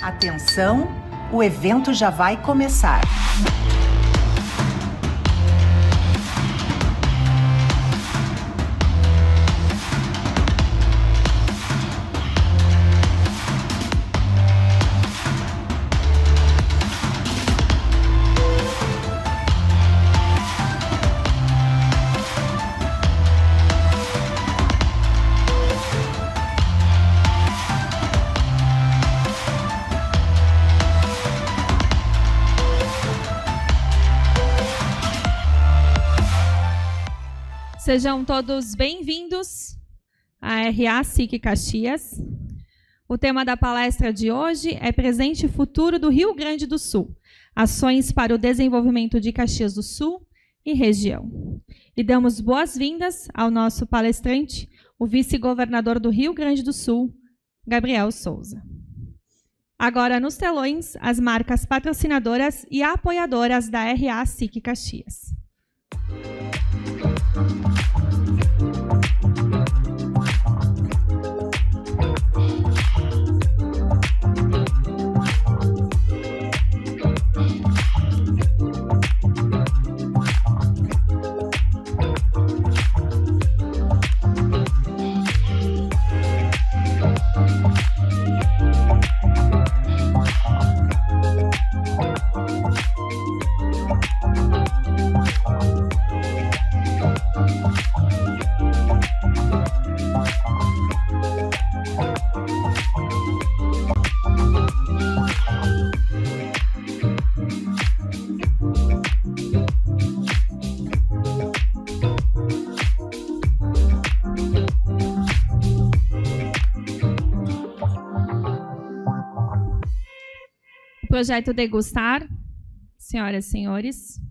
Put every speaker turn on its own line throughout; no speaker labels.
Atenção, o evento já vai começar.
Sejam todos bem-vindos à RA SIC Caxias. O tema da palestra de hoje é Presente e Futuro do Rio Grande do Sul, ações para o desenvolvimento de Caxias do Sul e região. E damos boas-vindas ao nosso palestrante, o vice-governador do Rio Grande do Sul, Gabriel Souza. Agora nos telões, as marcas patrocinadoras e apoiadoras da RA SIC Caxias. Projeto Degustar, senhoras e senhores.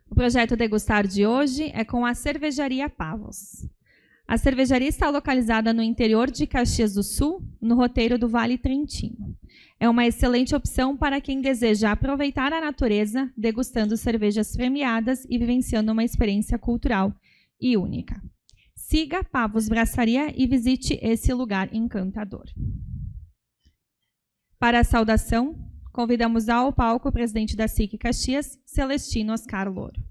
O projeto Degustar de hoje é com a Cervejaria Pavos. A cervejaria está localizada no interior de Caxias do Sul, no roteiro do Vale Trentino. É uma excelente opção para quem deseja aproveitar a natureza, degustando cervejas premiadas e vivenciando uma experiência cultural e única. Siga Pavos Braçaria e visite esse lugar encantador. Para a saudação, convidamos ao palco o presidente da SIC Caxias, Celestino Oscar Louro.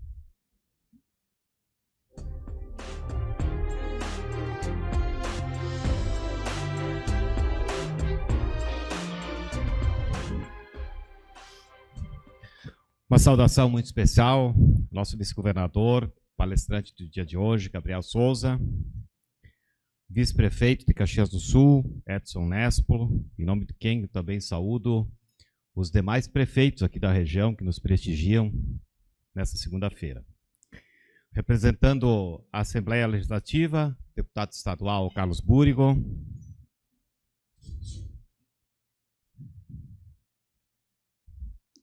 Uma saudação muito especial, nosso vice-governador, palestrante do dia de hoje, Gabriel Souza, vice-prefeito de Caxias do Sul, Edson Nespolo, em nome de quem eu também saúdo os demais prefeitos aqui da região que nos prestigiam nesta segunda-feira. Representando a Assembleia Legislativa, deputado estadual Carlos Búrigo,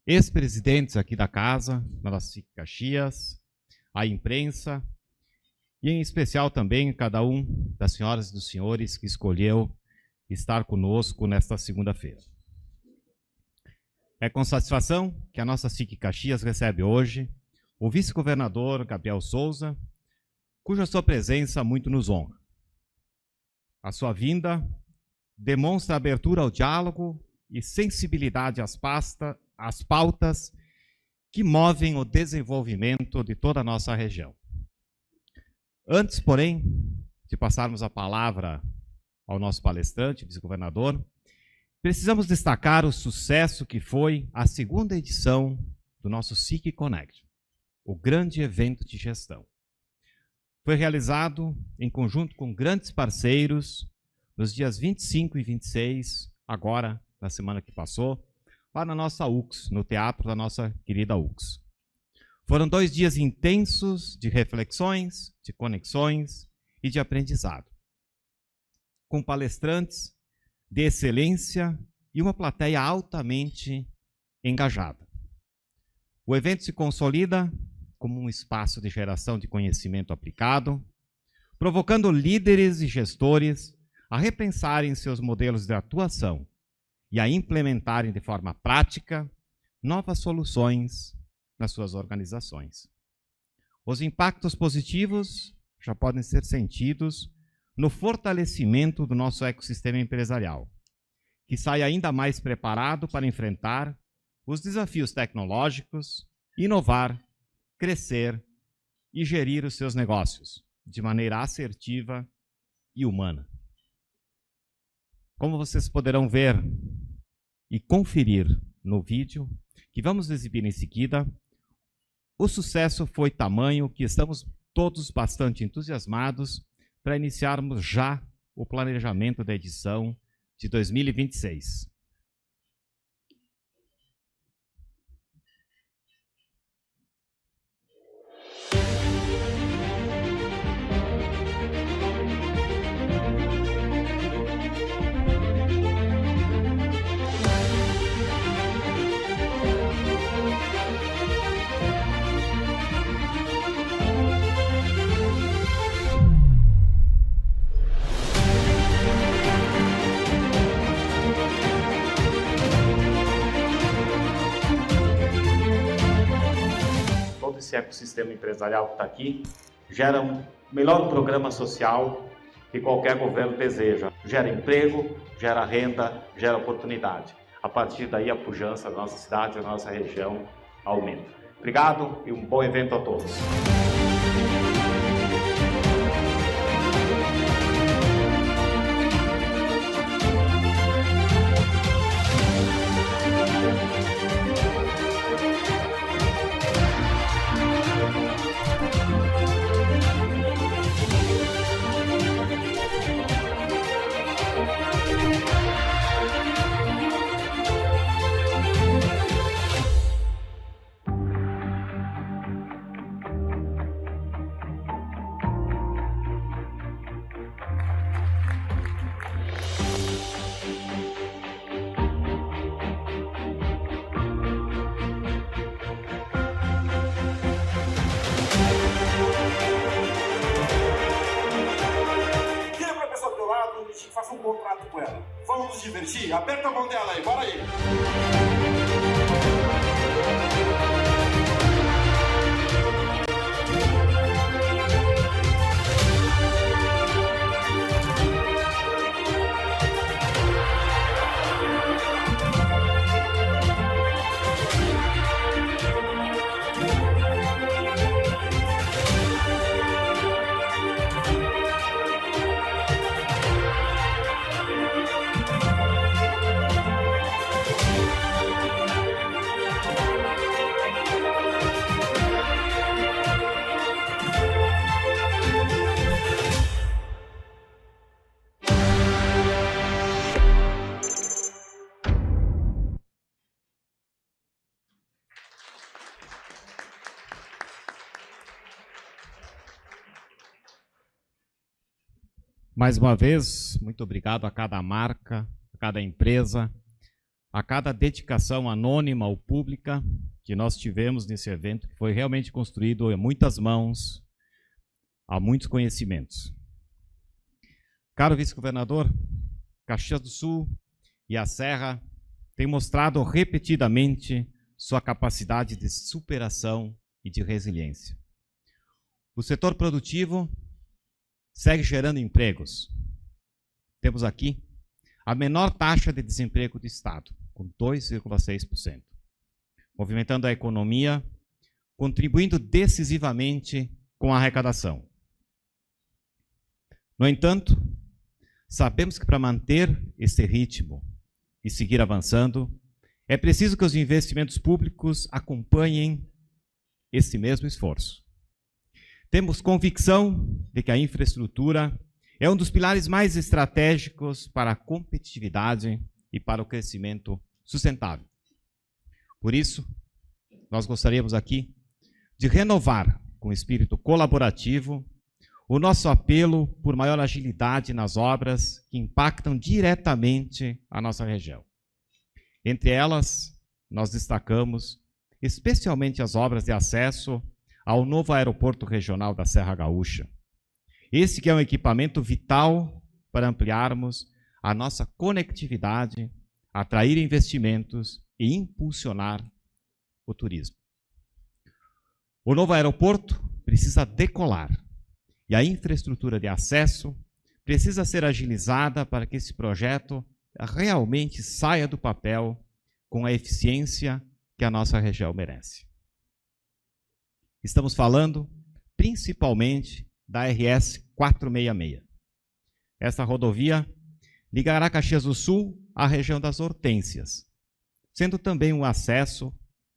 ex-presidentes aqui da casa, da nossa SIC Caxias, a imprensa, e em especial também cada um das senhoras e dos senhores que escolheu estar conosco nesta segunda-feira. É com satisfação que a nossa SIC Caxias recebe hoje o vice-governador Gabriel Souza, cuja sua presença muito nos honra. A sua vinda demonstra abertura ao diálogo e sensibilidade às pautas que movem o desenvolvimento de toda a nossa região. Antes, porém, de passarmos a palavra ao nosso palestrante, vice-governador, precisamos destacar o sucesso que foi a segunda edição do nosso SIC Connect, o grande evento de gestão. Foi realizado em conjunto com grandes parceiros nos dias 25 e 26, agora, na semana que passou, lá na nossa UX, no teatro da nossa querida UX. Foram 2 dias intensos de reflexões, de conexões e de aprendizado, com palestrantes de excelência e uma plateia altamente engajada. O evento se consolida como um espaço de geração de conhecimento aplicado, provocando líderes e gestores a repensarem seus modelos de atuação e a implementarem de forma prática novas soluções nas suas organizações. Os impactos positivos já podem ser sentidos no fortalecimento do nosso ecossistema empresarial, que saia ainda mais preparado para enfrentar os desafios tecnológicos, inovar, crescer e gerir os seus negócios de maneira assertiva e humana. Como vocês poderão ver e conferir no vídeo que vamos exibir em seguida, o sucesso foi tamanho que estamos todos bastante entusiasmados para iniciarmos já o planejamento da edição de 2026. Esse ecossistema empresarial que está aqui gera um melhor programa social que qualquer governo deseja. Gera emprego, gera renda, gera oportunidade. A partir daí, a pujança da nossa cidade, da nossa região aumenta. Obrigado e um bom evento a todos.
Faça um contrato com ela. Vamos nos divertir? Aperta a mão dela aí, bora aí.
Mais uma vez, muito obrigado a cada marca, a cada empresa, a cada dedicação anônima ou pública que nós tivemos nesse evento, que foi realmente construído a muitas mãos, a muitos conhecimentos. Caro vice-governador, Caxias do Sul e a Serra têm mostrado repetidamente sua capacidade de superação e de resiliência. O setor produtivo segue gerando empregos. Temos aqui a menor taxa de desemprego do Estado, com 2,6%, movimentando a economia, contribuindo decisivamente com a arrecadação. No entanto, sabemos que para manter esse ritmo e seguir avançando, é preciso que os investimentos públicos acompanhem esse mesmo esforço. Temos convicção de que a infraestrutura é um dos pilares mais estratégicos para a competitividade e para o crescimento sustentável. Por isso, nós gostaríamos aqui de renovar, com espírito colaborativo, o nosso apelo por maior agilidade nas obras que impactam diretamente a nossa região. Entre elas, nós destacamos especialmente as obras de acesso ao novo aeroporto regional da Serra Gaúcha. Esse que é um equipamento vital para ampliarmos a nossa conectividade, atrair investimentos e impulsionar o turismo. O novo aeroporto precisa decolar e a infraestrutura de acesso precisa ser agilizada para que esse projeto realmente saia do papel com a eficiência que a nossa região merece. Estamos falando principalmente da RS 466. Essa rodovia ligará Caxias do Sul à região das Hortênsias, sendo também um acesso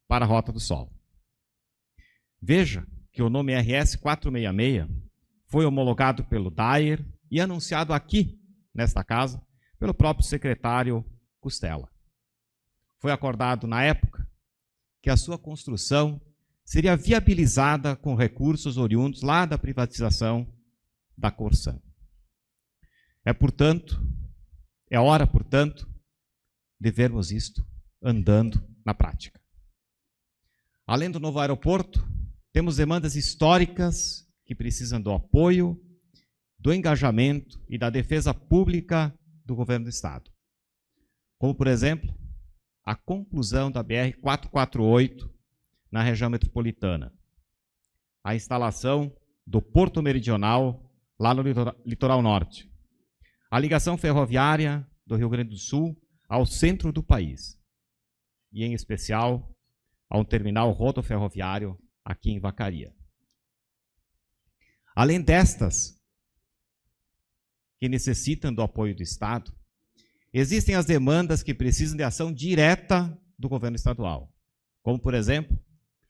para a Rota do Sol. Veja que o nome RS 466 foi homologado pelo DAER e anunciado aqui, nesta casa, pelo próprio secretário Costela. Foi acordado na época que a sua construção seria viabilizada com recursos oriundos lá da privatização da Corsan. É hora, portanto, de vermos isto andando na prática. Além do novo aeroporto, temos demandas históricas que precisam do apoio, do engajamento e da defesa pública do governo do Estado. Como, por exemplo, a conclusão da BR-448 na região metropolitana, a instalação do Porto Meridional lá no litoral norte, a ligação ferroviária do Rio Grande do Sul ao centro do país, e em especial a um terminal rodoferroviário aqui em Vacaria. Além destas, que necessitam do apoio do Estado, existem as demandas que precisam de ação direta do governo estadual, como, por exemplo,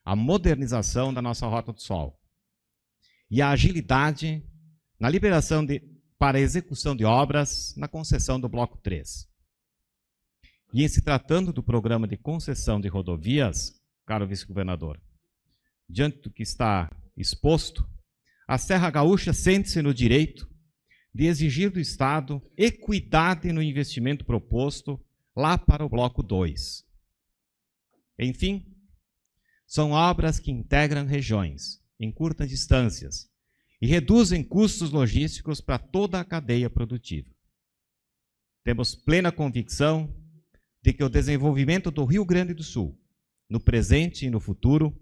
a modernização da nossa Rota do Sol e a agilidade na liberação para a execução de obras na concessão do Bloco 3. E em se tratando do programa de concessão de rodovias, caro vice-governador, diante do que está exposto, a Serra Gaúcha sente-se no direito de exigir do Estado equidade no investimento proposto lá para o Bloco 2. Enfim, são obras que integram regiões, encurtam distâncias e reduzem custos logísticos para toda a cadeia produtiva. Temos plena convicção de que o desenvolvimento do Rio Grande do Sul, no presente e no futuro,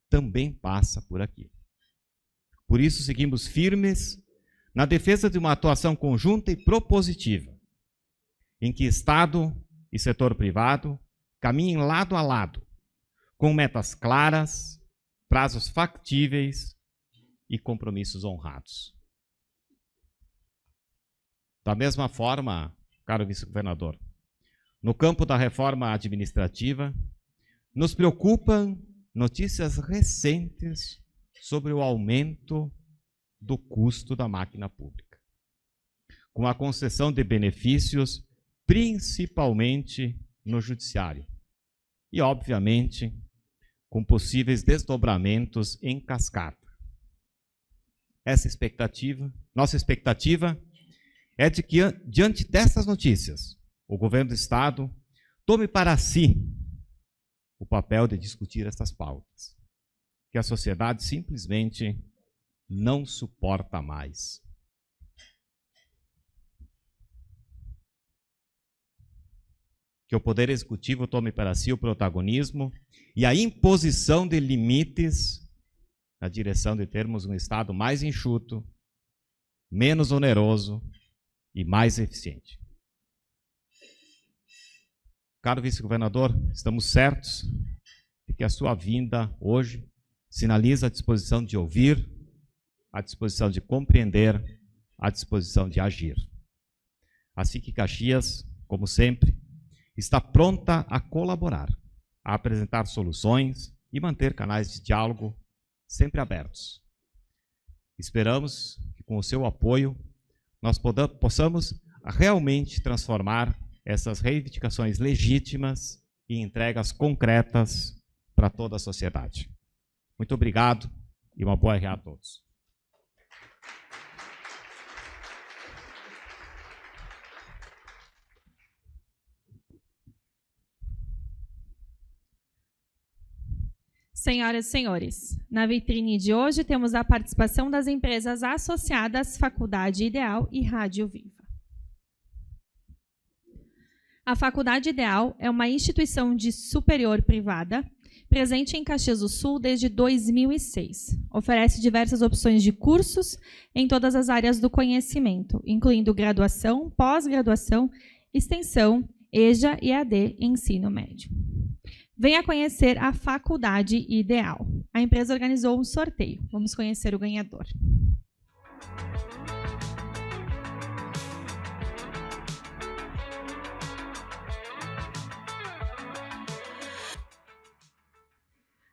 também passa por aqui. Por isso, seguimos firmes na defesa de uma atuação conjunta e propositiva, em que Estado e setor privado caminhem lado a lado, com metas claras, prazos factíveis e compromissos honrados. Da mesma forma, caro vice-governador, no campo da reforma administrativa, nos preocupam notícias recentes sobre o aumento do custo da máquina pública, com a concessão de benefícios, principalmente no judiciário, e, obviamente, com possíveis desdobramentos em cascata. Nossa expectativa é de que, diante dessas notícias, o governo do Estado tome para si o papel de discutir essas pautas, que a sociedade simplesmente não suporta mais. Que o Poder Executivo tome para si o protagonismo e a imposição de limites na direção de termos um Estado mais enxuto, menos oneroso e mais eficiente. Caro vice-governador, estamos certos de que a sua vinda hoje sinaliza a disposição de ouvir, a disposição de compreender, a disposição de agir. A SIC Caxias, como sempre, está pronta a colaborar, a apresentar soluções e manter canais de diálogo sempre abertos. Esperamos que, com o seu apoio, nós possamos realmente transformar essas reivindicações legítimas em entregas concretas para toda a sociedade. Muito obrigado e uma boa RA a todos.
Senhoras e senhores, na vitrine de hoje temos a participação das empresas associadas Faculdade Ideal e Rádio Viva. A Faculdade Ideal é uma instituição de superior privada, presente em Caxias do Sul desde 2006. Oferece diversas opções de cursos em todas as áreas do conhecimento, incluindo graduação, pós-graduação extensão, EJA e AD ensino médio. Venha conhecer a Faculdade Ideal. A empresa organizou um sorteio. Vamos conhecer o ganhador.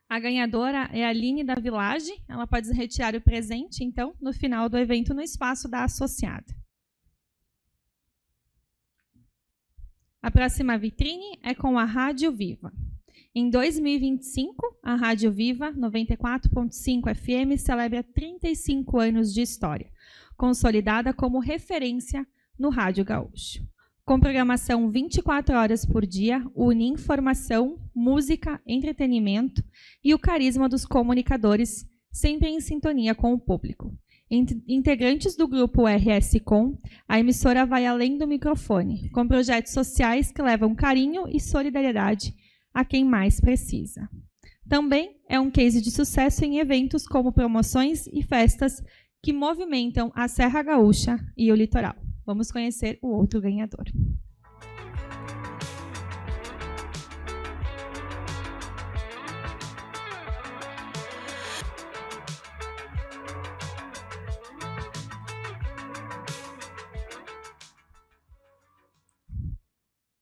A ganhadora é a Aline da Village. Ela pode retirar o presente, então, no final do evento, no espaço da associada. A próxima vitrine é com a Rádio Viva. Em 2025, a Rádio Viva 94.5 FM celebra 35 anos de história, consolidada como referência no Rádio Gaúcho. Com programação 24 horas por dia, une informação, música, entretenimento e o carisma dos comunicadores, sempre em sintonia com o público. Entre integrantes do grupo RS Com, a emissora vai além do microfone, com projetos sociais que levam carinho e solidariedade a quem mais precisa. Também é um case de sucesso em eventos como promoções e festas que movimentam a Serra Gaúcha e o litoral. Vamos conhecer o outro ganhador.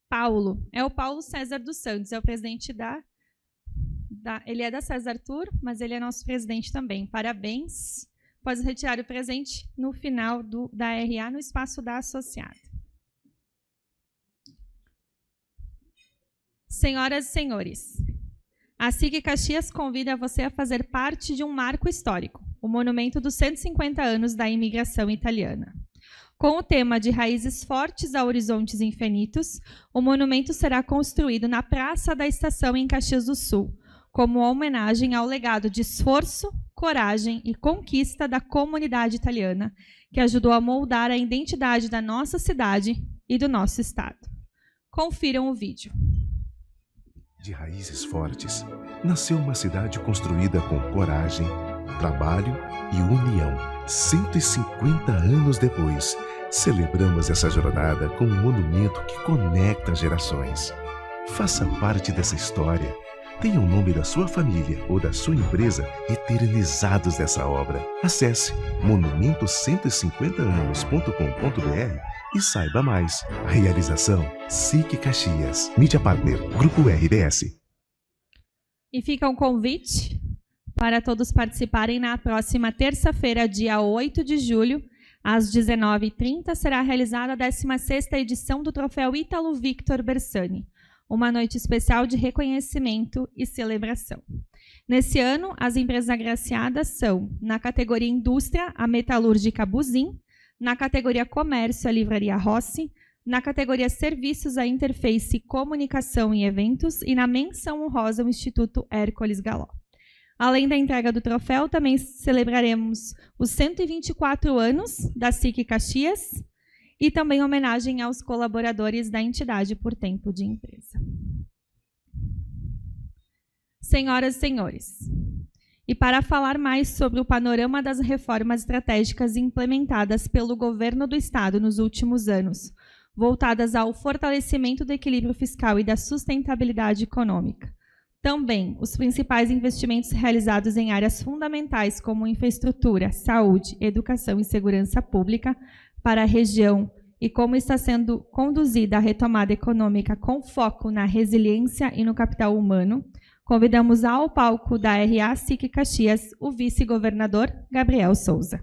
Paulo. É o Paulo César dos Santos, é o presidente ele é da César Tour, mas ele é nosso presidente também. Parabéns. Pode retirar o presente no final da RA, no espaço da associada. Senhoras e senhores, a SIC Caxias convida você a fazer parte de um marco histórico, o monumento dos 150 anos da imigração italiana. Com o tema de Raízes Fortes a Horizontes Infinitos, o monumento será construído na Praça da Estação em Caxias do Sul, como homenagem ao legado de esforço, coragem e conquista da comunidade italiana, que ajudou a moldar a identidade da nossa cidade e do nosso estado. Confiram o vídeo.
De raízes fortes, nasceu uma cidade construída com coragem, trabalho e união. 150 anos depois, celebramos essa jornada com um monumento que conecta gerações. Faça parte dessa história. Tenha o nome da sua família ou da sua empresa eternizados nessa obra. Acesse monumento150anos.com.br e saiba mais. Realização SIC Caxias. Mídia Partner, Grupo RBS.
E fica um convite para todos participarem na próxima terça-feira, dia 8 de julho, às 19h30, será realizada a 16ª edição do Troféu Ítalo Victor Bersani, uma noite especial de reconhecimento e celebração. Nesse ano, as empresas agraciadas são, na categoria Indústria, a Metalúrgica Buzin, na categoria Comércio, a Livraria Rossi, na categoria Serviços, a Interface Comunicação e Eventos e na menção honrosa o Instituto Hércules Galó. Além da entrega do troféu, também celebraremos os 124 anos da SIC Caxias e também homenagem aos colaboradores da entidade por tempo de empresa. Senhoras e senhores, e para falar mais sobre o panorama das reformas estratégicas implementadas pelo governo do Estado nos últimos anos, voltadas ao fortalecimento do equilíbrio fiscal e da sustentabilidade econômica, também os principais investimentos realizados em áreas fundamentais como infraestrutura, saúde, educação e segurança pública para a região e como está sendo conduzida a retomada econômica com foco na resiliência e no capital humano, convidamos ao palco da RA SIC Caxias o vice-governador Gabriel Souza.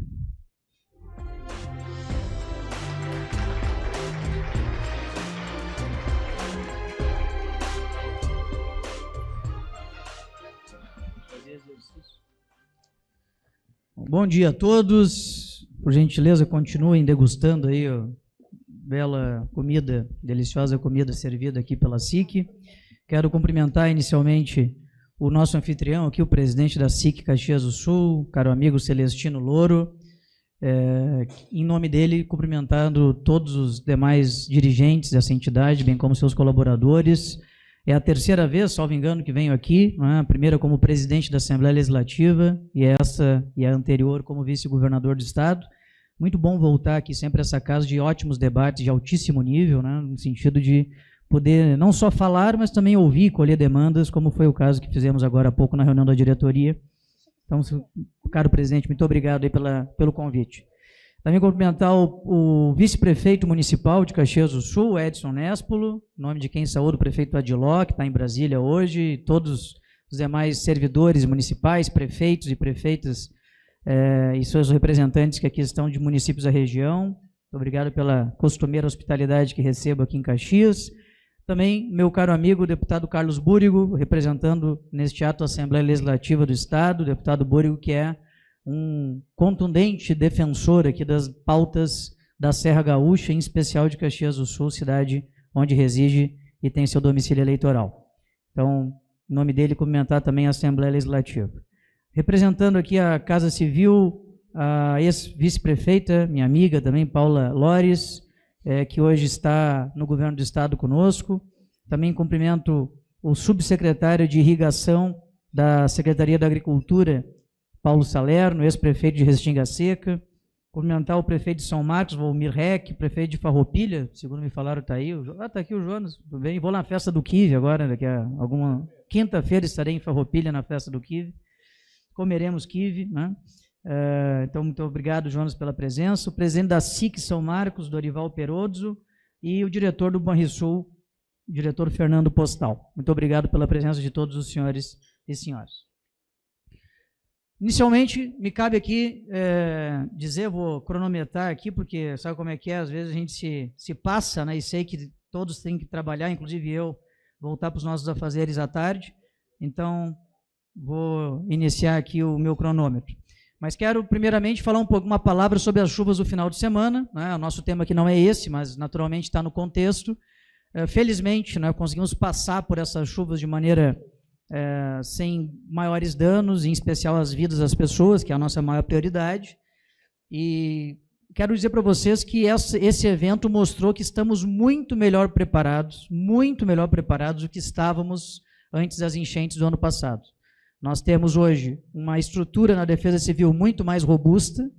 Bom dia a todos. Por gentileza, continuem degustando aí a bela comida, deliciosa comida servida aqui pela SIC. Quero cumprimentar inicialmente o nosso anfitrião aqui, o presidente da SIC Caxias do Sul, caro amigo Celestino Louro. Em nome dele, cumprimentando todos os demais dirigentes dessa entidade, bem como seus colaboradores. É a terceira vez, salvo engano, que venho aqui, não é? A primeira como presidente da Assembleia Legislativa e essa e a anterior como vice-governador do Estado. muito bom voltar aqui sempre a essa casa de ótimos debates de altíssimo nível, né, no sentido de poder não só falar, mas também ouvir, colher demandas, como foi o caso que fizemos agora há pouco na reunião da diretoria. Então, caro presidente, muito obrigado aí pelo convite. Também cumprimentar o vice-prefeito municipal de Caxias do Sul, Edson Nespolo, em nome de quem saúde o prefeito Adiló, que está em Brasília hoje, e todos os demais servidores municipais, prefeitos e prefeitas e seus representantes que aqui estão de municípios da região. Muito obrigado pela costumeira hospitalidade que recebo aqui em Caxias. Também meu caro amigo, o deputado Carlos Búrigo, representando neste ato a Assembleia Legislativa do Estado, o deputado Búrigo, que é um contundente defensor aqui das pautas da Serra Gaúcha, em especial de Caxias do Sul, cidade onde reside e tem seu domicílio eleitoral. Então, em nome dele, cumprimentar também a Assembleia Legislativa. Representando aqui a Casa Civil, a ex-vice-prefeita, minha amiga também, Paula Lores, que hoje está no governo do Estado conosco. Também cumprimento o subsecretário de Irrigação da Secretaria da Agricultura, Paulo Salerno, ex-prefeito de Restinga Seca. Cumprimentar o prefeito de São Marcos, Volmir Reck, prefeito de Farroupilha, segundo me falaram, está aí. Está aqui o Jonas, tudo bem. Vou na festa do Kive agora, daqui a alguma quinta-feira estarei em Farroupilha na festa do Kive. Comeremos quive, né? Então, muito obrigado, Jonas, pela presença. O presidente da SIC São Marcos, Dorival Perozzo, e o diretor do Banrisul, o diretor Fernando Postal. Muito obrigado pela presença de todos os senhores e senhoras. Inicialmente, me cabe aqui dizer, vou cronometrar aqui, porque sabe como é que é, às vezes a gente se passa, né, e sei que todos têm que trabalhar, inclusive eu, voltar para os nossos afazeres à tarde, então vou iniciar aqui o meu cronômetro. Mas quero, primeiramente, falar uma palavra sobre as chuvas do final de semana, né? O nosso tema aqui não é esse, mas naturalmente está no contexto. Felizmente, né, conseguimos passar por essas chuvas de maneira sem maiores danos, em especial as vidas das pessoas, que é a nossa maior prioridade. E quero dizer para vocês que esse evento mostrou que estamos muito melhor preparados do que estávamos antes das enchentes do ano passado. Nós temos hoje uma estrutura na Defesa Civil muito mais robusta,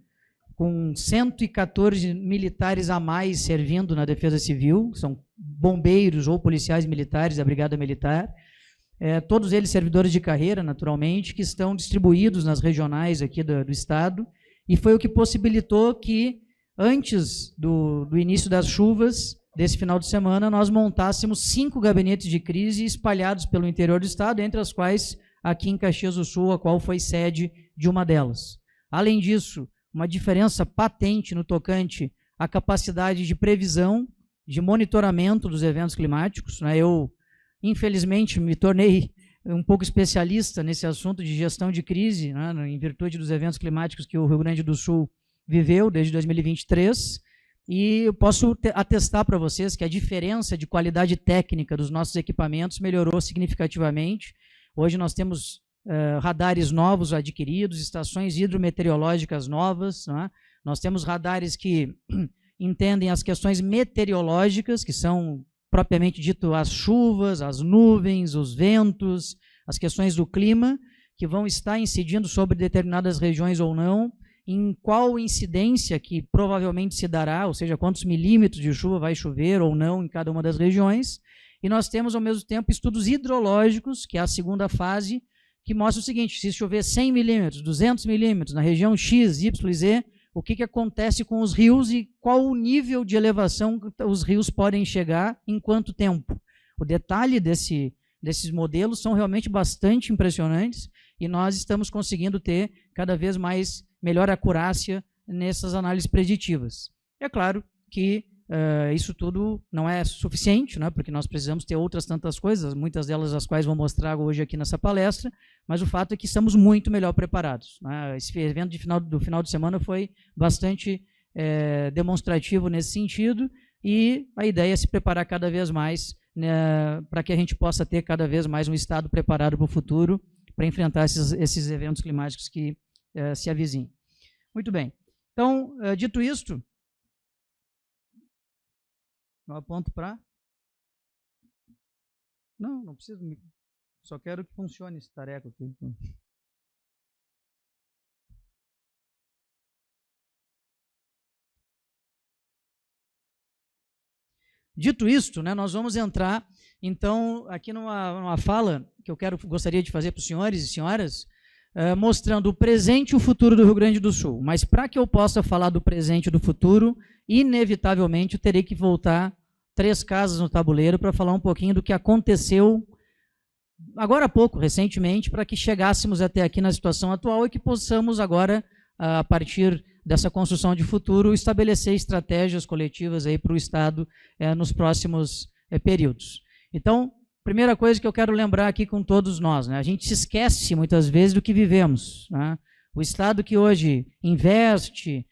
com 114 militares a mais servindo na Defesa Civil, são bombeiros ou policiais militares da Brigada Militar, todos eles servidores de carreira, naturalmente, que estão distribuídos nas regionais aqui do Estado, e foi o que possibilitou que, antes do início das chuvas desse final de semana, nós montássemos 5 gabinetes de crise espalhados pelo interior do Estado, entre as quais aqui em Caxias do Sul, a qual foi sede de uma delas. Além disso, uma diferença patente no tocante à capacidade de previsão, de monitoramento dos eventos climáticos, né? Eu, infelizmente, me tornei um pouco especialista nesse assunto de gestão de crise, né, em virtude dos eventos climáticos que o Rio Grande do Sul viveu desde 2023, e eu posso atestar para vocês que a diferença de qualidade técnica dos nossos equipamentos melhorou significativamente. Hoje nós temos radares novos adquiridos, estações hidrometeorológicas novas, né? Nós temos radares que entendem as questões meteorológicas, que são propriamente dito as chuvas, as nuvens, os ventos, as questões do clima, que vão estar incidindo sobre determinadas regiões ou não, em qual incidência que provavelmente se dará, ou seja, quantos milímetros de chuva vai chover ou não em cada uma das regiões. E nós temos, ao mesmo tempo, estudos hidrológicos, que é a segunda fase, que mostra o seguinte: se chover 100 milímetros, 200 milímetros na região X, Y, Z, o que acontece com os rios e qual o nível de elevação que os rios podem chegar em quanto tempo. O detalhe desses modelos são realmente bastante impressionantes e nós estamos conseguindo ter cada vez mais melhor acurácia nessas análises preditivas. É claro que isso tudo não é suficiente, né, porque nós precisamos ter outras tantas coisas, muitas delas as quais vou mostrar hoje aqui nessa palestra, mas o fato é que estamos muito melhor preparados, né? Esse evento do final de semana foi bastante demonstrativo nesse sentido, e a ideia é se preparar cada vez mais, né, para que a gente possa ter cada vez mais um Estado preparado para o futuro, para enfrentar esses eventos climáticos que se avizinham. Muito bem. Então, dito isto, eu aponto para... Não preciso... Só quero que funcione esse tareco aqui. Dito isto, né, nós vamos entrar, então, aqui numa fala que eu gostaria de fazer para os senhores e senhoras, mostrando o presente e o futuro do Rio Grande do Sul. Mas para que eu possa falar do presente e do futuro, inevitavelmente eu terei que voltar 3 casas no tabuleiro para falar um pouquinho do que aconteceu agora há pouco, recentemente, para que chegássemos até aqui na situação atual e que possamos agora, a partir dessa construção de futuro, estabelecer estratégias coletivas aí para o Estado nos próximos períodos. Então, primeira coisa que eu quero lembrar aqui com todos nós, né? A gente se esquece muitas vezes do que vivemos, né? O Estado que hoje investe,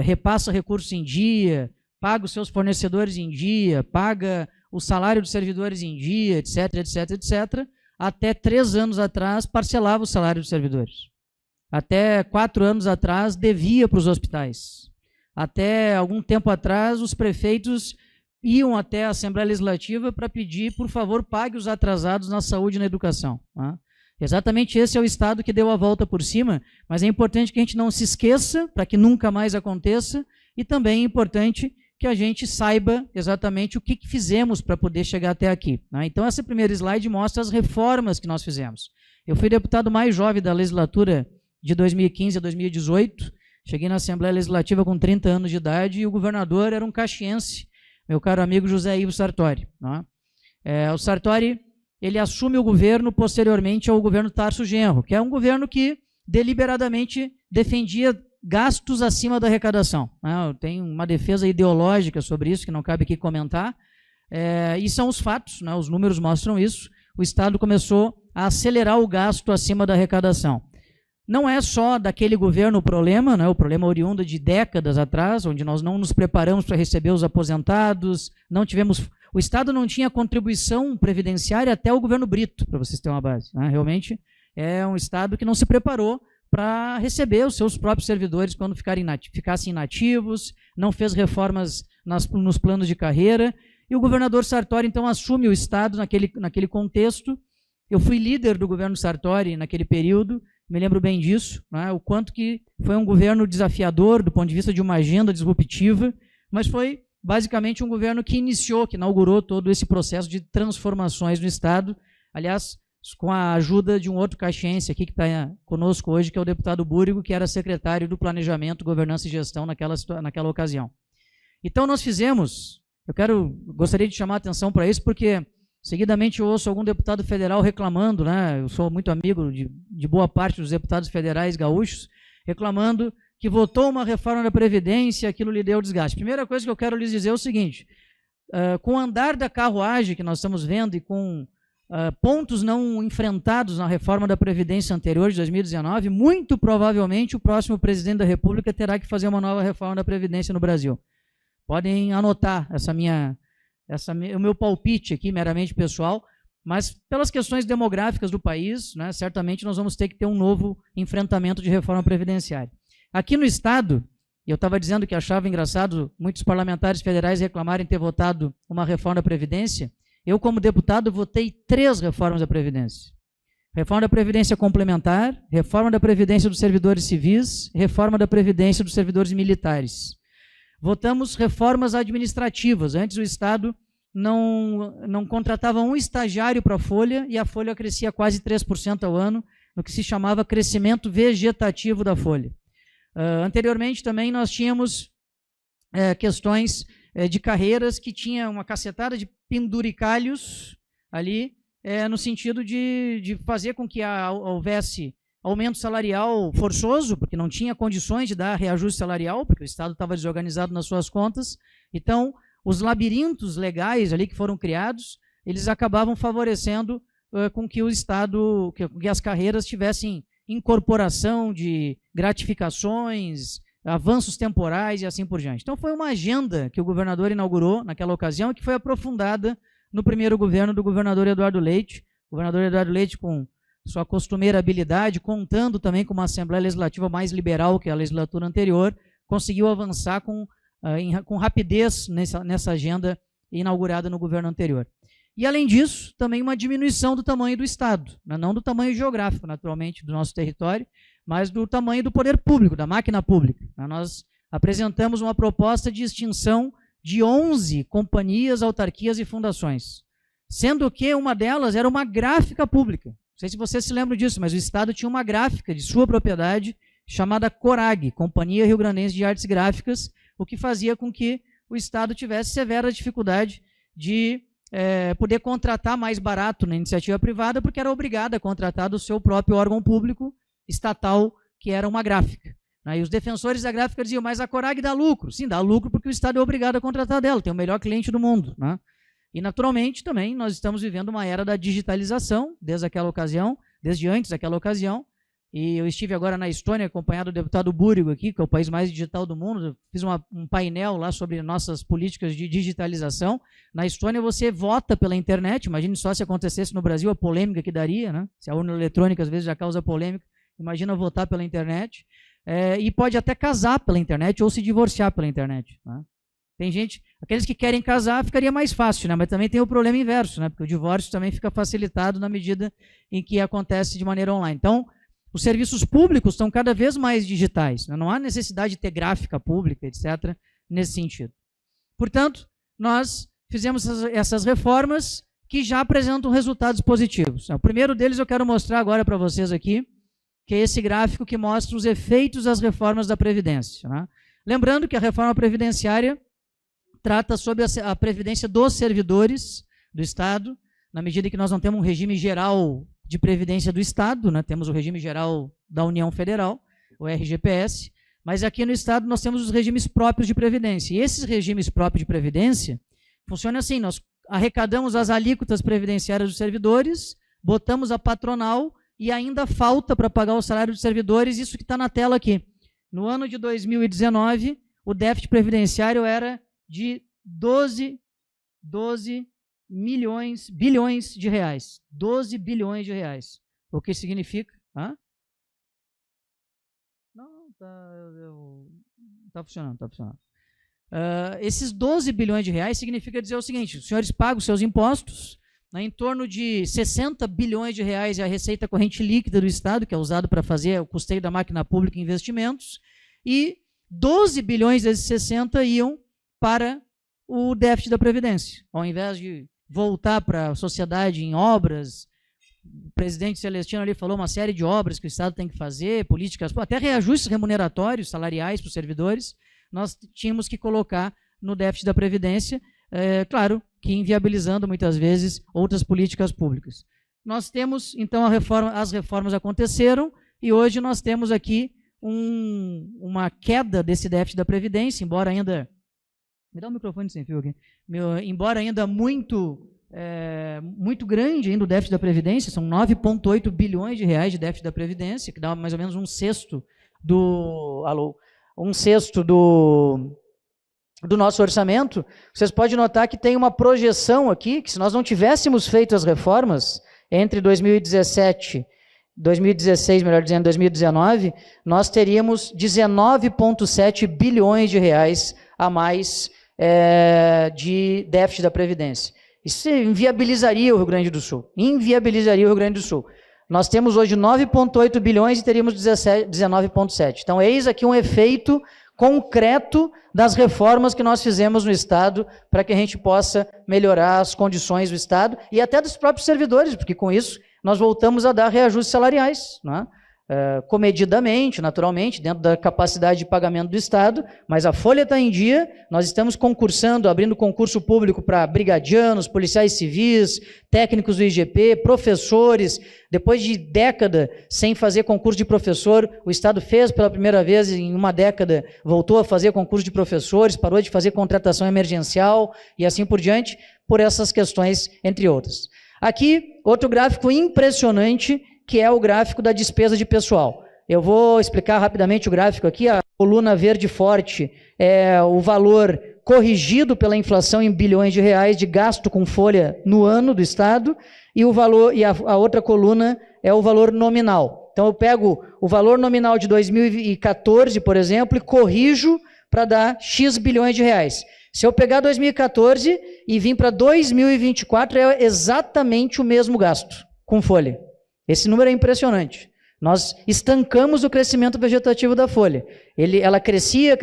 repassa recursos em dia, paga os seus fornecedores em dia, paga o salário dos servidores em dia, etc, etc, etc, até 3 anos atrás parcelava o salário dos servidores. Até 4 anos atrás devia para os hospitais. Até algum tempo atrás os prefeitos iam até a Assembleia Legislativa para pedir, por favor, pague os atrasados na saúde e na educação. Né? Exatamente esse é o Estado que deu a volta por cima, mas é importante que a gente não se esqueça, para que nunca mais aconteça, e também é importante que a gente saiba exatamente o que fizemos para poder chegar até aqui. Né? Então, essa primeira slide mostra as reformas que nós fizemos. Eu fui deputado mais jovem da legislatura de 2015 a 2018, cheguei na Assembleia Legislativa com 30 anos de idade e o governador era um caxiense, meu caro amigo José Ivo Sartori. Né? O Sartori, ele assume o governo posteriormente ao governo Tarso Genro, que é um governo que deliberadamente defendia gastos acima da arrecadação. Né? Eu tenho uma defesa ideológica sobre isso, que não cabe aqui comentar, e são os fatos, né? Os números mostram isso. O Estado começou a acelerar o gasto acima da arrecadação. Não é só daquele governo o problema, né? O problema oriundo de décadas atrás, onde nós não nos preparamos para receber os aposentados, o Estado não tinha contribuição previdenciária até o governo Brito, para vocês terem uma base. Né? Realmente é um Estado que não se preparou para receber os seus próprios servidores quando ficassem inativos, não fez reformas nos planos de carreira, e o governador Sartori, então, assume o Estado naquele contexto. Eu fui líder do governo Sartori naquele período, me lembro bem disso, né? O quanto que foi um governo desafiador do ponto de vista de uma agenda disruptiva, mas foi basicamente um governo que inaugurou todo esse processo de transformações no Estado, aliás, com a ajuda de um outro caxiense aqui que está conosco hoje, que é o deputado Búrigo, que era secretário do Planejamento, Governança e Gestão naquela ocasião. Então nós fizemos, gostaria de chamar a atenção para isso, porque seguidamente eu ouço algum deputado federal reclamando, né? Eu sou muito amigo de boa parte dos deputados federais gaúchos, reclamando que votou uma reforma da Previdência, aquilo lhe deu desgaste. Primeira coisa que eu quero lhes dizer é o seguinte, com o andar da carruagem que nós estamos vendo e com pontos não enfrentados na reforma da Previdência anterior, de 2019, muito provavelmente o próximo presidente da República terá que fazer uma nova reforma da Previdência no Brasil. Podem anotar o meu palpite aqui, meramente pessoal, mas pelas questões demográficas do país, né, certamente nós vamos ter que ter um novo enfrentamento de reforma previdenciária. Aqui no Estado, eu estava dizendo que achava engraçado muitos parlamentares federais reclamarem ter votado uma reforma da Previdência. Eu, como deputado, votei 3 reformas da Previdência. Reforma da Previdência Complementar, reforma da Previdência dos servidores civis, reforma da Previdência dos servidores militares. Votamos reformas administrativas. Antes o Estado não contratava um estagiário para a Folha e a Folha crescia quase 3% ao ano, no que se chamava crescimento vegetativo da Folha. Anteriormente também nós tínhamos questões de carreiras que tinha uma cacetada de penduricalhos ali, no sentido de fazer com que houvesse aumento salarial forçoso, porque não tinha condições de dar reajuste salarial, porque o Estado estava desorganizado nas suas contas. Então, os labirintos legais ali que foram criados, eles acabavam favorecendo com que o Estado, que as carreiras tivessem incorporação de gratificações, avanços temporais e assim por diante. Então foi uma agenda que o governador inaugurou naquela ocasião e que foi aprofundada no primeiro governo do governador Eduardo Leite. O governador Eduardo Leite, com sua costumeira habilidade, contando também com uma Assembleia Legislativa mais liberal que a legislatura anterior, conseguiu avançar com rapidez nessa agenda inaugurada no governo anterior. E, além disso, também uma diminuição do tamanho do Estado, né? Não do tamanho geográfico, naturalmente, do nosso território, mas do tamanho do poder público, da máquina pública. Nós apresentamos uma proposta de extinção de 11 companhias, autarquias e fundações, sendo que uma delas era uma gráfica pública. Não sei se vocês se lembram disso, mas o Estado tinha uma gráfica de sua propriedade chamada Corag, Companhia Rio Grandense de Artes Gráficas, o que fazia com que o Estado tivesse severa dificuldade de poder contratar mais barato na iniciativa privada, porque era obrigado a contratar do seu próprio órgão público estatal, que era uma gráfica. E os defensores da gráfica diziam, mas a Corag dá lucro. Sim, dá lucro porque o Estado é obrigado a contratar dela, tem o melhor cliente do mundo. Né? E, naturalmente, também nós estamos vivendo uma era da digitalização, desde antes daquela ocasião, e eu estive agora na Estônia, acompanhado do deputado Búrigo aqui, que é o país mais digital do mundo. Eu fiz um painel lá sobre nossas políticas de digitalização. Na Estônia você vota pela internet, imagine só se acontecesse no Brasil a polêmica que daria, né? Se a urna eletrônica às vezes já causa polêmica, imagina votar pela internet. E pode até casar pela internet ou se divorciar pela internet. Né? Tem gente, aqueles que querem casar ficaria mais fácil, né? Mas também tem o problema inverso, né? Porque o divórcio também fica facilitado na medida em que acontece de maneira online. Então, os serviços públicos estão cada vez mais digitais, né? Não há necessidade de ter gráfica pública, etc., nesse sentido. Portanto, nós fizemos essas reformas que já apresentam resultados positivos. O primeiro deles eu quero mostrar agora para vocês aqui, que é esse gráfico que mostra os efeitos das reformas da Previdência. Né? Lembrando que a reforma previdenciária trata sobre a previdência dos servidores do Estado, na medida em que nós não temos um regime geral de previdência do Estado, né? Temos o regime geral da União Federal, o RGPS, mas aqui no Estado nós temos os regimes próprios de previdência. E esses regimes próprios de previdência funcionam assim, nós arrecadamos as alíquotas previdenciárias dos servidores, botamos a patronal e ainda falta para pagar o salário dos servidores, isso que está na tela aqui. No ano de 2019, o déficit previdenciário era de 12 bilhões de reais. 12 bilhões de reais. O que significa? Não, está funcionando, está funcionando. Esses 12 bilhões de reais significa dizer o seguinte, os senhores pagam os seus impostos, em torno de 60 bilhões de reais é a receita corrente líquida do Estado, que é usado para fazer o custeio da máquina pública e investimentos, e 12 bilhões desses 60 iam para o déficit da Previdência. Ao invés de voltar para a sociedade em obras, o presidente Celestino ali falou uma série de obras que o Estado tem que fazer, políticas, até reajustes remuneratórios, salariais para os servidores, nós tínhamos que colocar no déficit da Previdência, claro, que inviabilizando muitas vezes outras políticas públicas. Nós temos, então, as reformas aconteceram e hoje nós temos aqui uma queda desse déficit da Previdência, embora ainda... Me dá um microfone sem fio aqui. Embora ainda muito grande ainda o déficit da Previdência, são 9,8 bilhões de reais de déficit da Previdência, que dá mais ou menos um sexto do nosso orçamento. Vocês podem notar que tem uma projeção aqui, que se nós não tivéssemos feito as reformas entre 2016, melhor dizendo, 2019, nós teríamos 19,7 bilhões de reais a mais de déficit da Previdência. Isso inviabilizaria o Rio Grande do Sul. Inviabilizaria o Rio Grande do Sul. Nós temos hoje 9,8 bilhões e teríamos 19,7. Então, eis aqui um efeito concreto das reformas que nós fizemos no Estado para que a gente possa melhorar as condições do Estado e até dos próprios servidores, porque com isso nós voltamos a dar reajustes salariais, não é? Comedidamente, naturalmente, dentro da capacidade de pagamento do Estado, mas a folha está em dia, nós estamos concursando, abrindo concurso público para brigadianos, policiais civis, técnicos do IGP, professores. Depois de década sem fazer concurso de professor, o Estado fez pela primeira vez em uma década, voltou a fazer concurso de professores, parou de fazer contratação emergencial e assim por diante, por essas questões, entre outras. Aqui, outro gráfico impressionante, que é o gráfico da despesa de pessoal. Eu vou explicar rapidamente o gráfico aqui. A coluna verde forte é o valor corrigido pela inflação em bilhões de reais de gasto com folha no ano do Estado, e a outra coluna é o valor nominal. Então eu pego o valor nominal de 2014, por exemplo, e corrijo para dar X bilhões de reais. Se eu pegar 2014 e vir para 2024, é exatamente o mesmo gasto com folha. Esse número é impressionante. Nós estancamos o crescimento vegetativo da folha. Ela crescia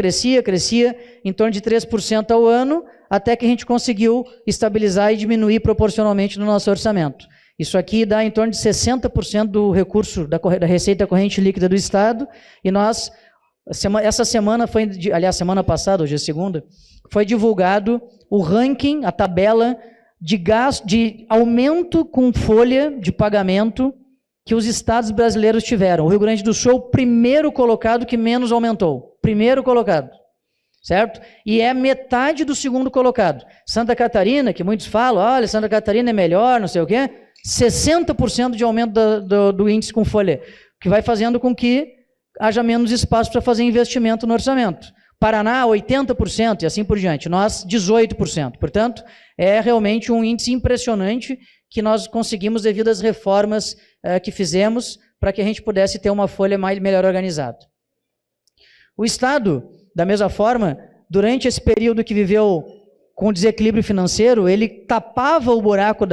em torno de 3% ao ano, até que a gente conseguiu estabilizar e diminuir proporcionalmente no nosso orçamento. Isso aqui dá em torno de 60% do recurso da receita corrente líquida do Estado, e nós, essa semana semana passada, hoje é segunda, foi divulgado o ranking, a tabela de gasto, de aumento com folha de pagamento que os estados brasileiros tiveram. O Rio Grande do Sul é o primeiro colocado que menos aumentou. Primeiro colocado, certo? E é metade do segundo colocado. Santa Catarina, que muitos falam, olha, Santa Catarina é melhor, não sei o quê, 60% de aumento do índice com folha, que vai fazendo com que haja menos espaço para fazer investimento no orçamento. Paraná, 80% e assim por diante. Nós, 18%. Portanto, é realmente um índice impressionante que nós conseguimos devido às reformas que fizemos para que a gente pudesse ter uma folha melhor organizada. O Estado, da mesma forma, durante esse período que viveu com desequilíbrio financeiro, ele tapava o buraco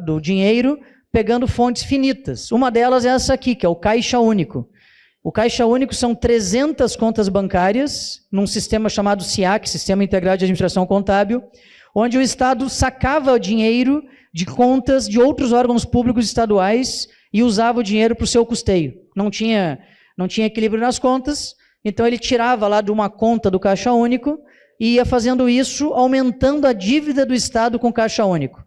do dinheiro pegando fontes finitas. Uma delas é essa aqui, que é o Caixa Único. O Caixa Único são 300 contas bancárias num sistema chamado SIAC, Sistema Integrado de Administração Contábil, onde o Estado sacava o dinheiro de contas de outros órgãos públicos estaduais e usava o dinheiro para o seu custeio. Não tinha equilíbrio nas contas, então ele tirava lá de uma conta do Caixa Único e ia fazendo isso, aumentando a dívida do Estado com o Caixa Único.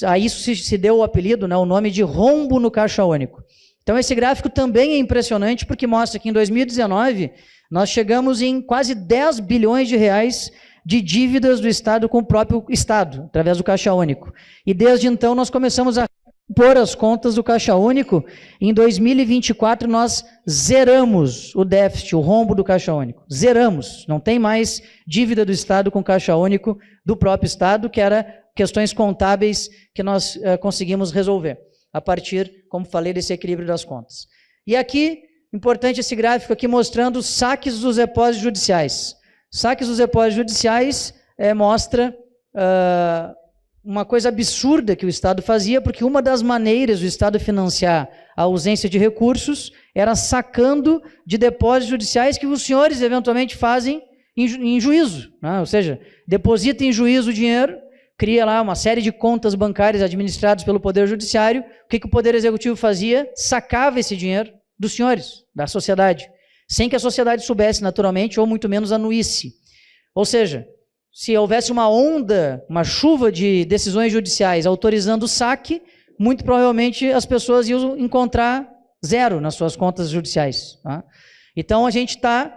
A isso se deu o apelido, o nome de rombo no Caixa Único. Então esse gráfico também é impressionante porque mostra que em 2019 nós chegamos em quase 10 bilhões de reais de dívidas do Estado com o próprio Estado, através do Caixa Único. E desde então nós começamos a pôr as contas do Caixa Único. Em 2024 nós zeramos o déficit, o rombo do Caixa Único. Zeramos. Não tem mais dívida do Estado com o Caixa Único do próprio Estado, que era questões contábeis que nós conseguimos resolver, a partir, como falei, desse equilíbrio das contas. E aqui, importante esse gráfico aqui mostrando os saques dos depósitos judiciais. Saques dos depósitos judiciais mostra uma coisa absurda que o Estado fazia, porque uma das maneiras do Estado financiar a ausência de recursos era sacando de depósitos judiciais que os senhores eventualmente fazem em juízo, né? Ou seja, deposita em juízo o dinheiro, cria lá uma série de contas bancárias administradas pelo Poder Judiciário. O que o Poder Executivo fazia? Sacava esse dinheiro dos senhores, da sociedade, sem que a sociedade soubesse naturalmente, ou muito menos anuísse. Ou seja, se houvesse uma onda, uma chuva de decisões judiciais autorizando o saque, muito provavelmente as pessoas iam encontrar zero nas suas contas judiciais. Tá? Então a gente está...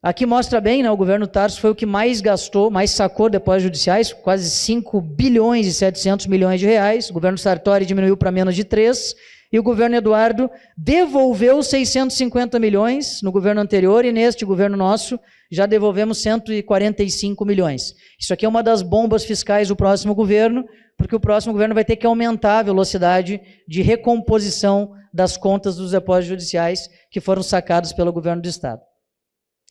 Aqui mostra bem, o governo Tarso foi o que mais gastou, mais sacou depósitos judiciais, quase 5 bilhões e 700 milhões de reais. O governo Sartori diminuiu para menos de 3, e o governo Eduardo devolveu 650 milhões no governo anterior, e neste governo nosso já devolvemos 145 milhões. Isso aqui é uma das bombas fiscais do próximo governo, porque o próximo governo vai ter que aumentar a velocidade de recomposição das contas dos depósitos judiciais que foram sacados pelo governo do Estado.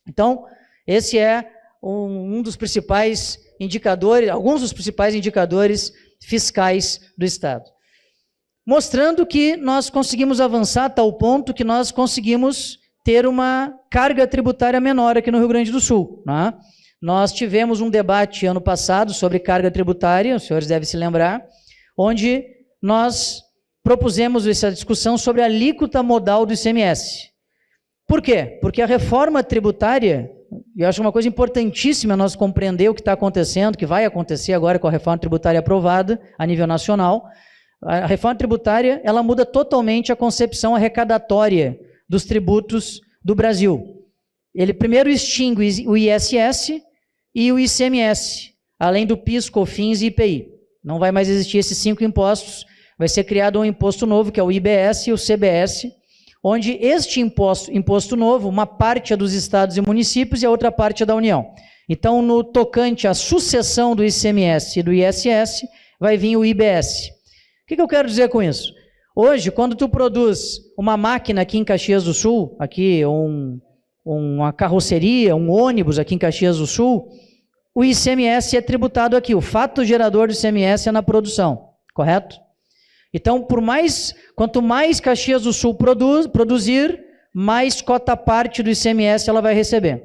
Então, esse é um dos principais indicadores, alguns dos principais indicadores fiscais do Estado. Mostrando que nós conseguimos avançar a tal ponto que nós conseguimos ter uma carga tributária menor aqui no Rio Grande do Sul. Né? Nós tivemos um debate ano passado sobre carga tributária, os senhores devem se lembrar, onde nós propusemos essa discussão sobre a alíquota modal do ICMS. Por quê? Porque a reforma tributária, e eu acho uma coisa importantíssima nós compreender o que está acontecendo, que vai acontecer agora com a reforma tributária aprovada a nível nacional. A reforma tributária, ela muda totalmente a concepção arrecadatória dos tributos do Brasil. Ele primeiro extingue o ISS e o ICMS, além do PIS, COFINS e IPI. Não vai mais existir esses 5 impostos, vai ser criado um imposto novo, que é o IBS e o CBS, onde este imposto novo, uma parte é dos estados e municípios e a outra parte é da União. Então, no tocante à sucessão do ICMS e do ISS, vai vir o IBS. O que eu quero dizer com isso? Hoje, quando tu produz uma máquina aqui em Caxias do Sul, aqui uma carroceria, um ônibus aqui em Caxias do Sul, o ICMS é tributado aqui. O fato gerador do ICMS é na produção, correto? Então, quanto mais Caxias do Sul produzir, mais cota parte do ICMS ela vai receber.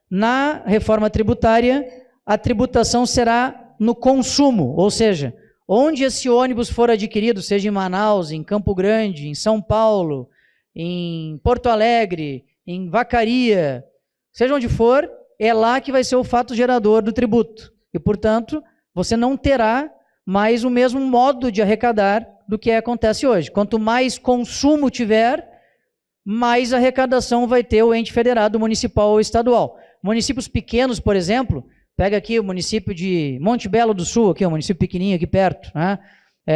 Na reforma tributária, a tributação será no consumo, ou seja, onde esse ônibus for adquirido, seja em Manaus, em Campo Grande, em São Paulo, em Porto Alegre, em Vacaria, seja onde for, é lá que vai ser o fato gerador do tributo. E, portanto, você não terá mais o mesmo modo de arrecadar do que acontece hoje. Quanto mais consumo tiver, mais arrecadação vai ter o ente federado, municipal ou estadual. Municípios pequenos, por exemplo, pega aqui o município de Monte Belo do Sul, aqui, um município pequenininho aqui perto, né?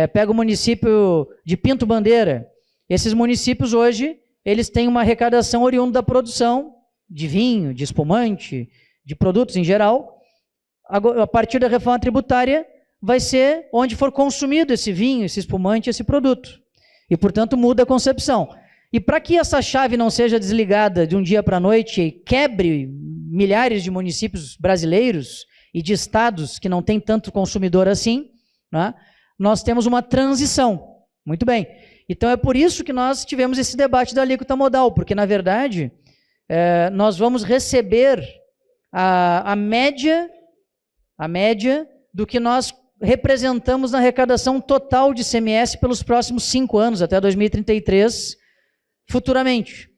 Pega o município de Pinto Bandeira. Esses municípios hoje, eles têm uma arrecadação oriunda da produção de vinho, de espumante, de produtos em geral. A partir da reforma tributária, vai ser onde for consumido esse vinho, esse espumante, esse produto. E, portanto, muda a concepção. E para que essa chave não seja desligada de um dia para a noite e quebre milhares de municípios brasileiros e de estados que não têm tanto consumidor assim, né, nós temos uma transição. Muito bem. Então é por isso que nós tivemos esse debate da alíquota modal, porque, na verdade, nós vamos receber a média do que nós representamos na arrecadação total de ICMS pelos próximos 5 anos, até 2033, futuramente.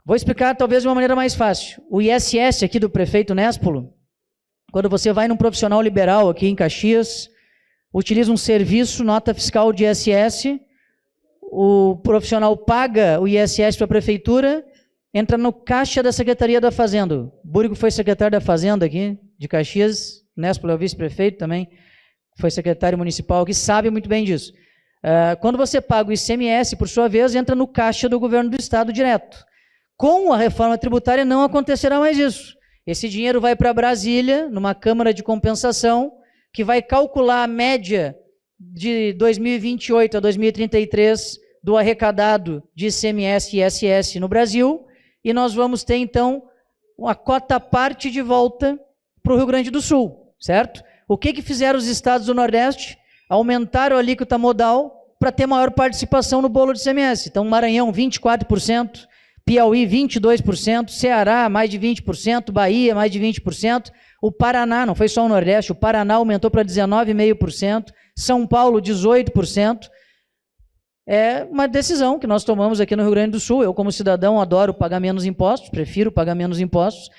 Vou explicar talvez de uma maneira mais fácil. O ISS aqui do prefeito Nespolo, quando você vai num profissional liberal aqui em Caxias, utiliza um serviço, nota fiscal de ISS, o profissional paga o ISS para a prefeitura, entra no caixa da Secretaria da Fazenda. O Búrigo foi secretário da Fazenda aqui, de Caxias, Nespolo é o vice-prefeito também, foi secretário municipal aqui, sabe muito bem disso. Quando você paga o ICMS, por sua vez, entra no caixa do governo do estado direto. Com a reforma tributária não acontecerá mais isso. Esse dinheiro vai para Brasília, numa Câmara de Compensação, que vai calcular a média de 2028 a 2033 do arrecadado de ICMS e ISS no Brasil, e nós vamos ter, então, uma cota parte de volta para o Rio Grande do Sul, certo? O que fizeram os estados do Nordeste? Aumentaram a alíquota modal para ter maior participação no bolo de ICMS. Então, Maranhão, 24%, Piauí, 22%, Ceará, mais de 20%, Bahia, mais de 20%, o Paraná, não foi só o Nordeste, o Paraná aumentou para 19,5%, São Paulo, 18%. É uma decisão que nós tomamos aqui no Rio Grande do Sul. Eu, como cidadão, adoro pagar menos impostos, prefiro pagar menos impostos,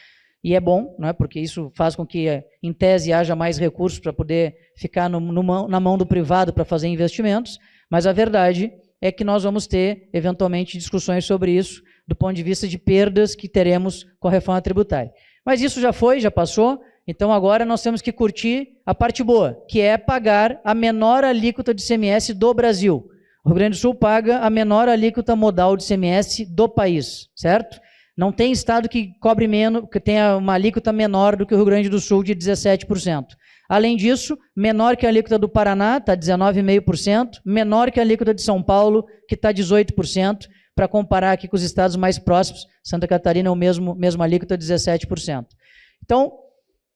e é bom, né, porque isso faz com que, em tese, haja mais recursos para poder ficar na mão do privado para fazer investimentos, mas a verdade é que nós vamos ter, eventualmente, discussões sobre isso, do ponto de vista de perdas que teremos com a reforma tributária. Mas isso já foi, já passou, então agora nós temos que curtir a parte boa, que é pagar a menor alíquota de ICMS do Brasil. O Rio Grande do Sul paga a menor alíquota modal de ICMS do país, certo? Não tem estado que cobre menos, que tenha uma alíquota menor do que o Rio Grande do Sul de 17%. Além disso, menor que a alíquota do Paraná, está 19,5%, menor que a alíquota de São Paulo, que está 18%, para comparar aqui com os estados mais próximos. Santa Catarina é o mesmo alíquota, 17%. Então,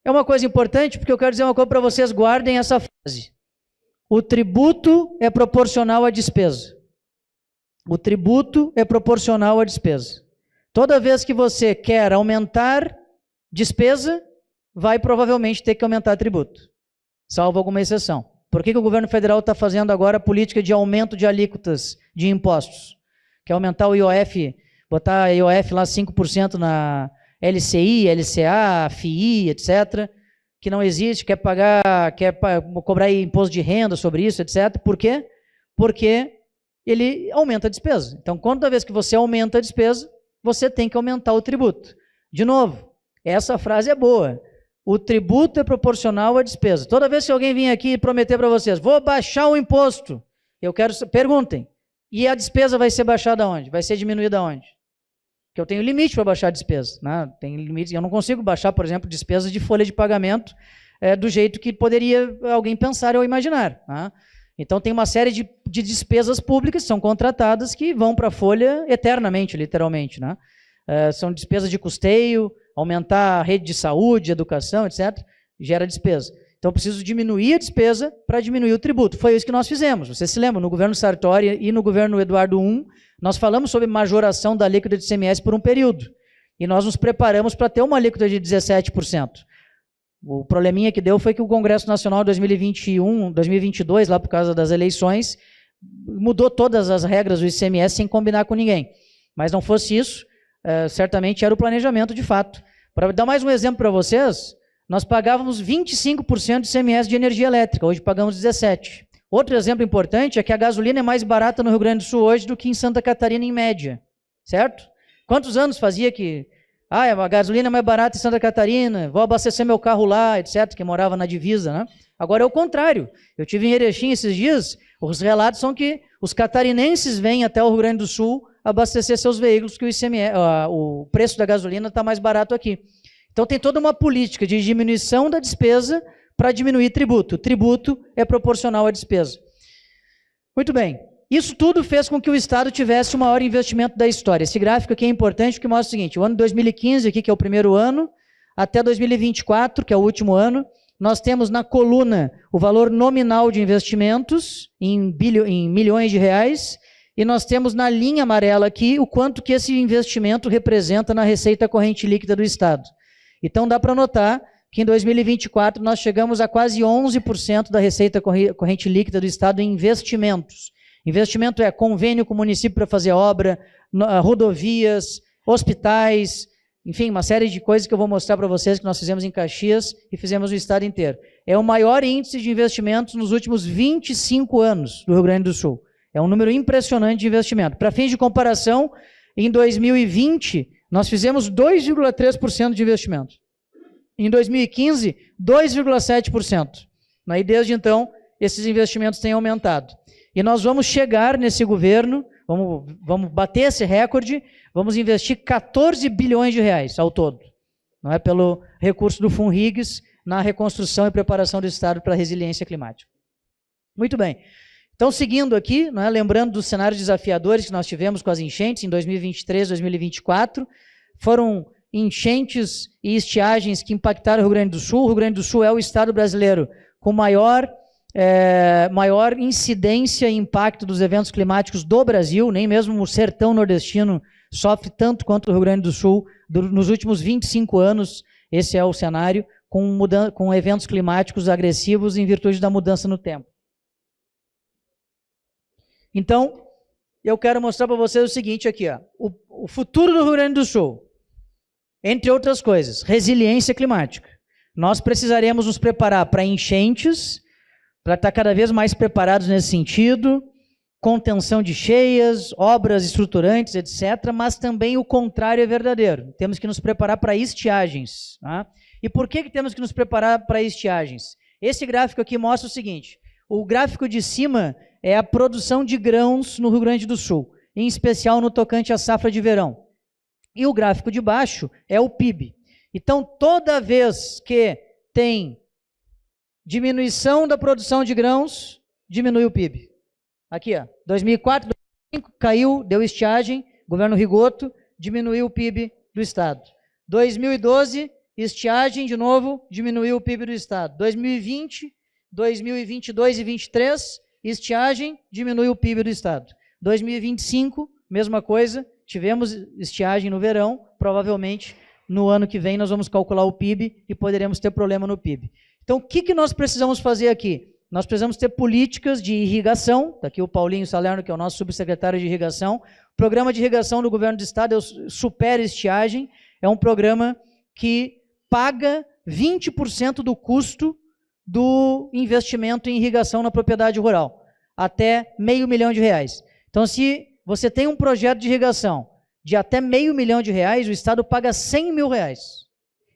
é uma coisa importante, porque eu quero dizer uma coisa para vocês, guardem essa frase. O tributo é proporcional à despesa. O tributo é proporcional à despesa. Toda vez que você quer aumentar despesa, vai provavelmente ter que aumentar tributo, salvo alguma exceção. Por que o governo federal está fazendo agora a política de aumento de alíquotas de impostos? Quer aumentar o IOF, botar a IOF lá 5% na LCI, LCA, FII, etc., que não existe, quer cobrar imposto de renda sobre isso, etc. Por quê? Porque ele aumenta a despesa. Então, toda vez que você aumenta a despesa, você tem que aumentar o tributo. De novo, essa frase é boa. O tributo é proporcional à despesa. Toda vez que alguém vir aqui e prometer para vocês, vou baixar o imposto, perguntem, e a despesa vai ser baixada aonde? Vai ser diminuída aonde? Porque eu tenho limite para baixar a despesa, né? Tem limite, eu não consigo baixar, por exemplo, despesas de folha de pagamento do jeito que poderia alguém pensar ou imaginar, né? Então tem uma série de despesas públicas que são contratadas que vão para a folha eternamente, literalmente, né? São despesas de custeio, aumentar a rede de saúde, educação, etc., gera despesa. Então, eu preciso diminuir a despesa para diminuir o tributo. Foi isso que nós fizemos. Vocês se lembram, no governo Sartori e no governo Eduardo I, nós falamos sobre majoração da alíquota de ICMS por um período. E nós nos preparamos para ter uma alíquota de 17%. O probleminha que deu foi que o Congresso Nacional em 2021, 2022, lá por causa das eleições, mudou todas as regras do ICMS sem combinar com ninguém. Mas não fosse isso, certamente era o planejamento de fato. Para dar mais um exemplo para vocês, nós pagávamos 25% de ICMS de energia elétrica, hoje pagamos 17%. Outro exemplo importante é que a gasolina é mais barata no Rio Grande do Sul hoje do que em Santa Catarina em média, certo? Quantos anos fazia que a gasolina é mais barata em Santa Catarina, vou abastecer meu carro lá, etc., que morava na divisa, né? Agora é o contrário. Eu tive em Erechim esses dias, os relatos são que os catarinenses vêm até o Rio Grande do Sul abastecer seus veículos, que o preço da gasolina está mais barato aqui. Então tem toda uma política de diminuição da despesa para diminuir tributo. O tributo é proporcional à despesa. Muito bem. Isso tudo fez com que o Estado tivesse o maior investimento da história. Esse gráfico aqui é importante porque mostra o seguinte, o ano 2015, aqui, que é o primeiro ano, até 2024, que é o último ano, nós temos na coluna o valor nominal de investimentos em milhões de reais, e nós temos na linha amarela aqui o quanto que esse investimento representa na receita corrente líquida do Estado. Então dá para notar que em 2024 nós chegamos a quase 11% da receita corrente líquida do Estado em investimentos. Investimento é convênio com o município para fazer obra, rodovias, hospitais, enfim, uma série de coisas que eu vou mostrar para vocês que nós fizemos em Caxias e fizemos no estado inteiro. É o maior índice de investimentos nos últimos 25 anos do Rio Grande do Sul. É um número impressionante de investimento. Para fins de comparação, em 2020, nós fizemos 2,3% de investimento. Em 2015, 2,7%. Aí, desde então, esses investimentos têm aumentado. E nós vamos chegar nesse governo, vamos bater esse recorde, vamos investir 14 bilhões de reais ao todo. Não é pelo recurso do FUNRIGS na reconstrução e preparação do Estado para a resiliência climática. Muito bem. Então, seguindo aqui, não é, lembrando dos cenários desafiadores que nós tivemos com as enchentes em 2023, 2024, foram enchentes e estiagens que impactaram o Rio Grande do Sul. O Rio Grande do Sul é o estado brasileiro com maior incidência e impacto dos eventos climáticos do Brasil, nem mesmo o sertão nordestino sofre tanto quanto o Rio Grande do Sul. Nos últimos 25 anos, esse é o cenário, com eventos climáticos agressivos em virtude da mudança no tempo. Então, eu quero mostrar para vocês o seguinte aqui, ó, o futuro do Rio Grande do Sul, entre outras coisas, resiliência climática. Nós precisaremos nos preparar para enchentes, para estar cada vez mais preparados nesse sentido, contenção de cheias, obras estruturantes, etc., mas também o contrário é verdadeiro. Temos que nos preparar para estiagens. Tá? E por que temos que nos preparar para estiagens? Esse gráfico aqui mostra o seguinte, o gráfico de cima é a produção de grãos no Rio Grande do Sul, em especial no tocante à safra de verão. E o gráfico de baixo é o PIB. Então, toda vez que tem diminuição da produção de grãos, diminui o PIB. Aqui, ó, 2004, 2005, caiu, deu estiagem, governo Rigoto, diminuiu o PIB do Estado. 2012, estiagem de novo, diminuiu o PIB do Estado. 2020, 2022 e 2023, estiagem, diminuiu o PIB do Estado. 2025, mesma coisa, tivemos estiagem no verão, provavelmente no ano que vem nós vamos calcular o PIB e poderemos ter problema no PIB. Então, o que nós precisamos fazer aqui? Nós precisamos ter políticas de irrigação, está aqui o Paulinho Salerno, que é o nosso subsecretário de irrigação. O programa de irrigação do governo do Estado é o Super Estiagem, é um programa que paga 20% do custo do investimento em irrigação na propriedade rural, até R$500 mil. Então, se você tem um projeto de irrigação de até R$500 mil, o Estado paga R$100 mil.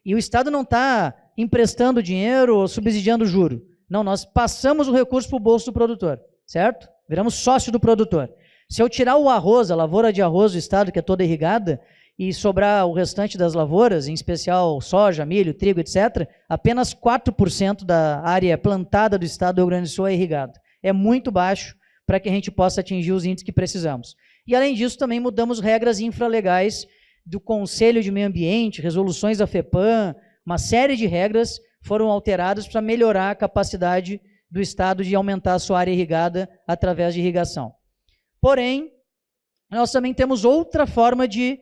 E o Estado não está emprestando dinheiro ou subsidiando o juro. Não, nós passamos o recurso para o bolso do produtor, certo? Viramos sócio do produtor. Se eu tirar o arroz, a lavoura de arroz do Estado, que é toda irrigada, e sobrar o restante das lavouras, em especial soja, milho, trigo, etc., apenas 4% da área plantada do Estado do Rio Grande do Sul é irrigada. É muito baixo para que a gente possa atingir os índices que precisamos. E, além disso, também mudamos regras infralegais do Conselho de Meio Ambiente, resoluções da FEPAM, uma série de regras foram alteradas para melhorar a capacidade do Estado de aumentar a sua área irrigada através de irrigação. Porém, nós também temos outra forma de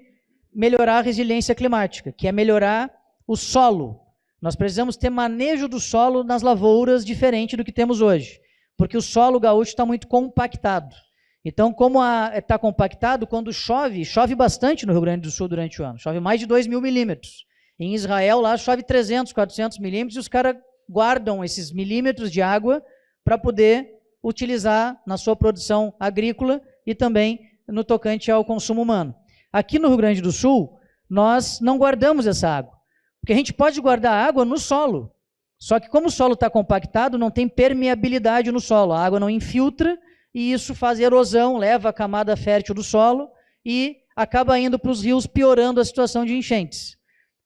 melhorar a resiliência climática, que é melhorar o solo. Nós precisamos ter manejo do solo nas lavouras diferente do que temos hoje, porque o solo gaúcho está muito compactado. Então, como está compactado, quando chove, chove bastante no Rio Grande do Sul durante o ano, chove mais de 2.000 milímetros. Em Israel, lá chove 300, 400 milímetros, e os caras guardam esses milímetros de água para poder utilizar na sua produção agrícola e também no tocante ao consumo humano. Aqui no Rio Grande do Sul, nós não guardamos essa água, porque a gente pode guardar água no solo, só que como o solo está compactado, não tem permeabilidade no solo, a água não infiltra, e isso faz erosão, leva a camada fértil do solo e acaba indo para os rios, piorando a situação de enchentes.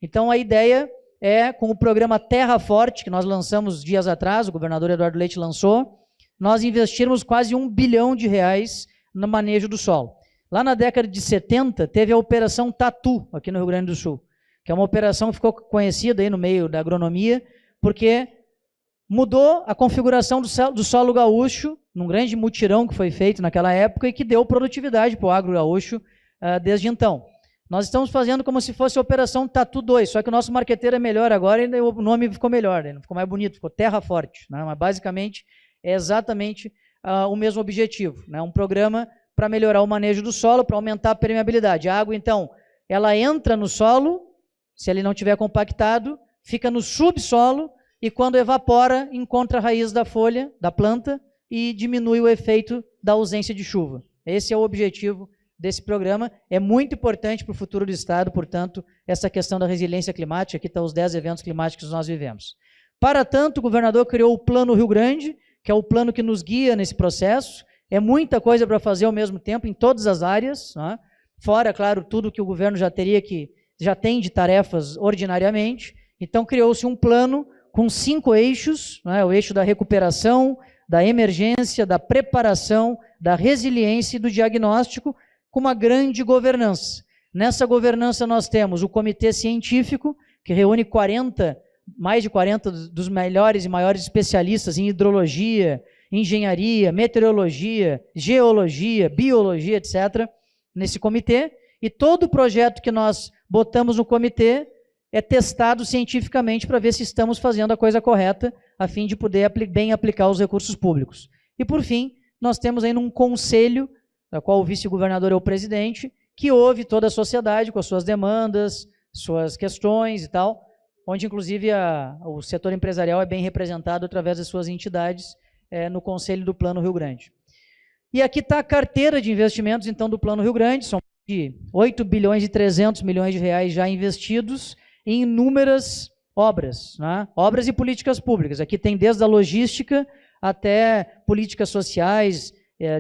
Então, a ideia é, com o programa Terra Forte, que nós lançamos dias atrás, o governador Eduardo Leite lançou, nós investirmos quase R$1 bilhão no manejo do solo. Lá na década de 70, teve a Operação Tatu, aqui no Rio Grande do Sul, que é uma operação que ficou conhecida aí no meio da agronomia, porque mudou a configuração do solo gaúcho, num grande mutirão que foi feito naquela época e que deu produtividade para o agro gaúcho desde então. Nós estamos fazendo como se fosse a Operação Tatu 2, só que o nosso marqueteiro é melhor agora e o nome ficou melhor, não ficou mais bonito, ficou Terra Forte, né? Mas basicamente é exatamente o mesmo objetivo, né? Um programa para melhorar o manejo do solo, para aumentar a permeabilidade. A água, então, ela entra no solo, se ele não tiver compactado, fica no subsolo e quando evapora, encontra a raiz da folha, da planta e diminui o efeito da ausência de chuva. Esse é o objetivo desse programa. É muito importante para o futuro do Estado, portanto, essa questão da resiliência climática. Aqui estão os 10 eventos climáticos que nós vivemos. Para tanto, o governador criou o Plano Rio Grande, que é o plano que nos guia nesse processo. É muita coisa para fazer ao mesmo tempo, em todas as áreas, né? Fora, claro, tudo que o governo já tem de tarefas ordinariamente. Então, criou-se um plano com 5 eixos, né? O eixo da recuperação, da emergência, da preparação, da resiliência e do diagnóstico, com uma grande governança. Nessa governança nós temos o comitê científico, que reúne mais de 40 dos melhores e maiores especialistas em hidrologia, engenharia, meteorologia, geologia, biologia, etc., nesse comitê, e todo o projeto que nós botamos no comitê é testado cientificamente para ver se estamos fazendo a coisa correta, a fim de poder bem aplicar os recursos públicos. E, por fim, nós temos ainda um conselho, da qual o vice-governador é o presidente, que ouve toda a sociedade com as suas demandas, suas questões e tal, onde, inclusive, o setor empresarial é bem representado através das suas entidades no Conselho do Plano Rio Grande. E aqui está a carteira de investimentos, então, do Plano Rio Grande, são de 8 bilhões e 300 milhões de reais já investidos em inúmeras obras, né? Obras e políticas públicas. Aqui tem desde a logística até políticas sociais,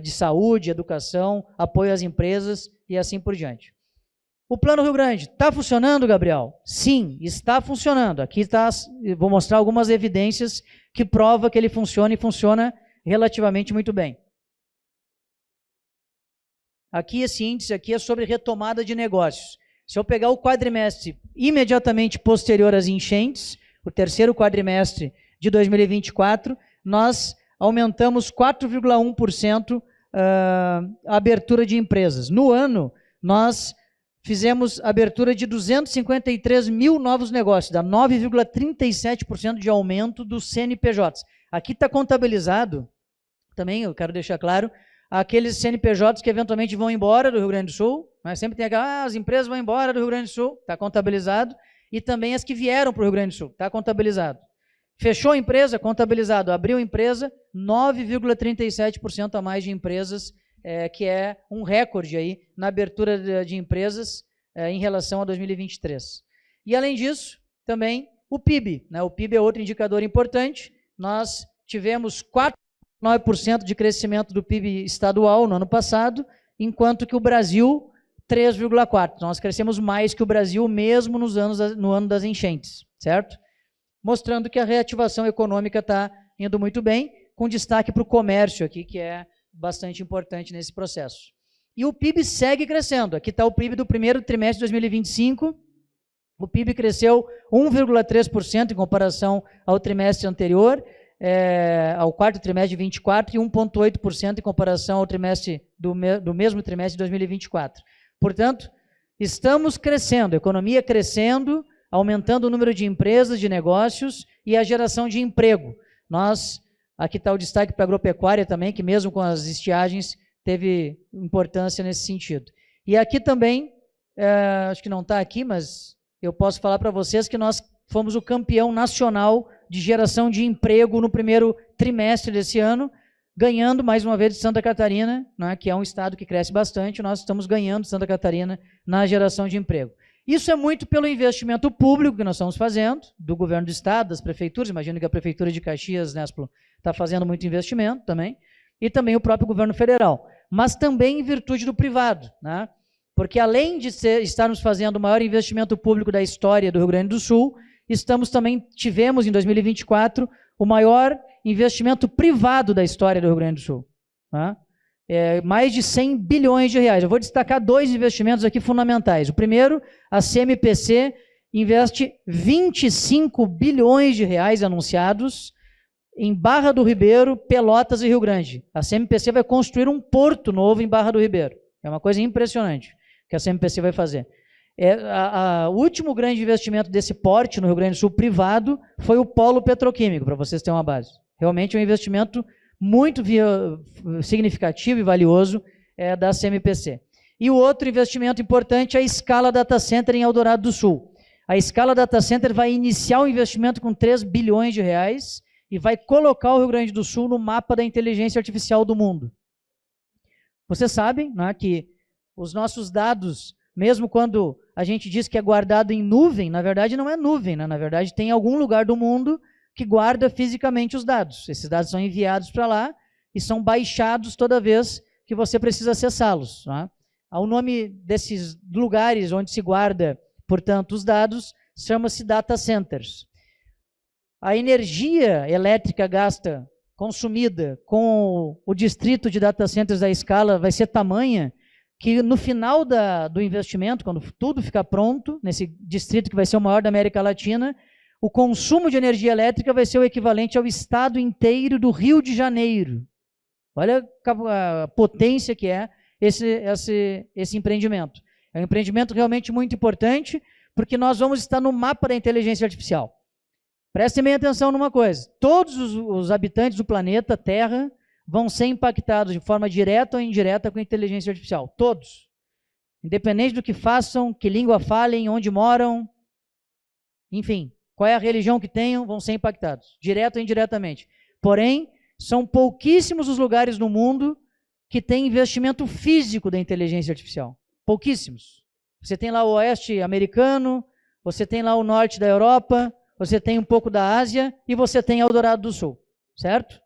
de saúde, educação, apoio às empresas e assim por diante. O Plano Rio Grande está funcionando, Gabriel? Sim, está funcionando. Aqui vou mostrar algumas evidências que provam que ele funciona e funciona relativamente muito bem. Aqui esse índice aqui é sobre retomada de negócios. Se eu pegar o quadrimestre imediatamente posterior às enchentes, o terceiro quadrimestre de 2024, nós aumentamos 4,1% a abertura de empresas. No ano, nós fizemos abertura de 253 mil novos negócios, dá 9,37% de aumento dos CNPJs. Aqui está contabilizado, também eu quero deixar claro, aqueles CNPJs que eventualmente vão embora do Rio Grande do Sul, mas sempre tem as empresas vão embora do Rio Grande do Sul, está contabilizado, e também as que vieram para o Rio Grande do Sul, está contabilizado. Fechou a empresa, contabilizado. Abriu a empresa, 9,37% a mais de empresas, que é um recorde aí na abertura de empresas em relação a 2023. E, além disso, também o PIB. Né? O PIB é outro indicador importante. Nós tivemos 4,9% de crescimento do PIB estadual no ano passado, enquanto que o Brasil, 3,4%. Nós crescemos mais que o Brasil mesmo no ano das enchentes, certo? Mostrando que a reativação econômica está indo muito bem, com destaque para o comércio aqui, que é bastante importante nesse processo. E o PIB segue crescendo. Aqui está o PIB do primeiro trimestre de 2025, O PIB cresceu 1,3% em comparação ao trimestre anterior, ao quarto trimestre de 24, e 1,8% em comparação ao trimestre do mesmo trimestre de 2024. Portanto, estamos crescendo, a economia crescendo, aumentando o número de empresas, de negócios e a geração de emprego. Aqui está o destaque para a agropecuária também, que mesmo com as estiagens teve importância nesse sentido. E aqui também, acho que não está aqui, mas eu posso falar para vocês que nós fomos o campeão nacional de geração de emprego no primeiro trimestre desse ano, ganhando mais uma vez de Santa Catarina, né, que é um estado que cresce bastante, nós estamos ganhando de Santa Catarina na geração de emprego. Isso é muito pelo investimento público que nós estamos fazendo, do governo do estado, das prefeituras, imagino que a prefeitura de Caxias, Nesplo, está fazendo muito investimento também, e também o próprio governo federal, mas também em virtude do privado, né? Porque além de estarmos fazendo o maior investimento público da história do Rio Grande do Sul, tivemos em 2024 o maior investimento privado da história do Rio Grande do Sul. Tá? Mais de 100 bilhões de reais. Eu vou destacar 2 investimentos aqui fundamentais. O primeiro, a CMPC investe 25 bilhões de reais anunciados em Barra do Ribeiro, Pelotas e Rio Grande. A CMPC vai construir um porto novo em Barra do Ribeiro. É uma coisa impressionante que a CMPC vai fazer. O último grande investimento desse porte no Rio Grande do Sul privado foi o polo petroquímico, para vocês terem uma base. Realmente é um investimento muito significativo e valioso da CMPC. E o outro investimento importante é a Scala Data Center em Eldorado do Sul. A Scala Data Center vai iniciar o investimento com 3 bilhões de reais e vai colocar o Rio Grande do Sul no mapa da inteligência artificial do mundo. Vocês sabem, né, que os nossos dados, mesmo quando a gente diz que é guardado em nuvem, na verdade não é nuvem, né? Na verdade tem algum lugar do mundo que guarda fisicamente os dados. Esses dados são enviados para lá e são baixados toda vez que você precisa acessá-los. Né? O nome desses lugares onde se guarda, portanto, os dados, chama-se data centers. A energia elétrica consumida com o distrito de data centers da Scala vai ser tamanha que no final do investimento, quando tudo ficar pronto, nesse distrito que vai ser o maior da América Latina, o consumo de energia elétrica vai ser o equivalente ao estado inteiro do Rio de Janeiro. Olha a potência que é esse empreendimento. É um empreendimento realmente muito importante, porque nós vamos estar no mapa da inteligência artificial. Prestem bem atenção numa coisa, todos os habitantes do planeta Terra vão ser impactados de forma direta ou indireta com a inteligência artificial. Todos. Independente do que façam, que língua falem, onde moram, enfim, qual é a religião que tenham, vão ser impactados, direto ou indiretamente. Porém, são pouquíssimos os lugares no mundo que têm investimento físico da inteligência artificial. Pouquíssimos. Você tem lá o oeste americano, você tem lá o norte da Europa, você tem um pouco da Ásia e você tem Eldorado do Sul, certo?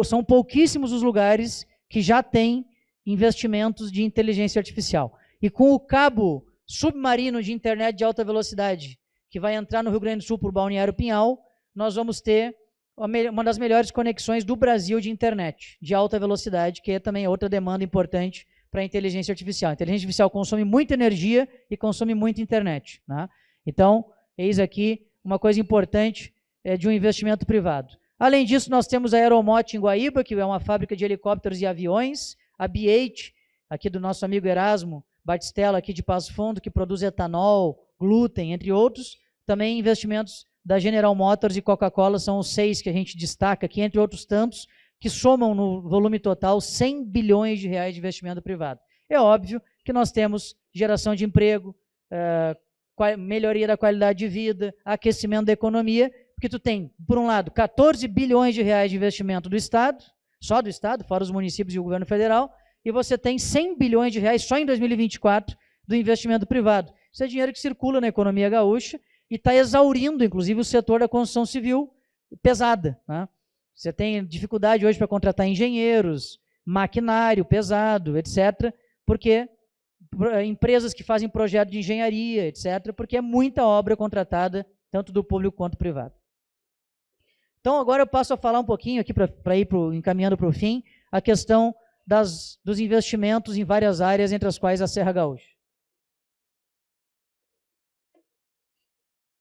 São pouquíssimos os lugares que já têm investimentos de inteligência artificial. E com o cabo submarino de internet de alta velocidade, que vai entrar no Rio Grande do Sul por Balneário Pinhal, nós vamos ter uma das melhores conexões do Brasil de internet, de alta velocidade, que é também outra demanda importante para a inteligência artificial. A inteligência artificial consome muita energia e consome muita internet. Né? Então, eis aqui uma coisa importante de um investimento privado. Além disso, nós temos a Aeromote em Guaíba, que é uma fábrica de helicópteros e aviões, a B8, aqui do nosso amigo Erasmo Batistella, aqui de Passo Fundo, que produz etanol, glúten, entre outros. Também investimentos da General Motors e Coca-Cola são os 6 que a gente destaca aqui, entre outros tantos, que somam no volume total 100 bilhões de reais de investimento privado. É óbvio que nós temos geração de emprego, melhoria da qualidade de vida, aquecimento da economia, porque tu tem, por um lado, 14 bilhões de reais de investimento do Estado, só do Estado, fora os municípios e o governo federal, e você tem 100 bilhões de reais só em 2024 do investimento privado. Isso é dinheiro que circula na economia gaúcha e está exaurindo, inclusive, o setor da construção civil pesada. Né? Você tem dificuldade hoje para contratar engenheiros, maquinário pesado, etc., porque empresas que fazem projeto de engenharia, etc., porque é muita obra contratada, tanto do público quanto do privado. Então, agora eu passo a falar um pouquinho aqui, para ir encaminhando para o fim, a questão dos investimentos em várias áreas, entre as quais a Serra Gaúcha.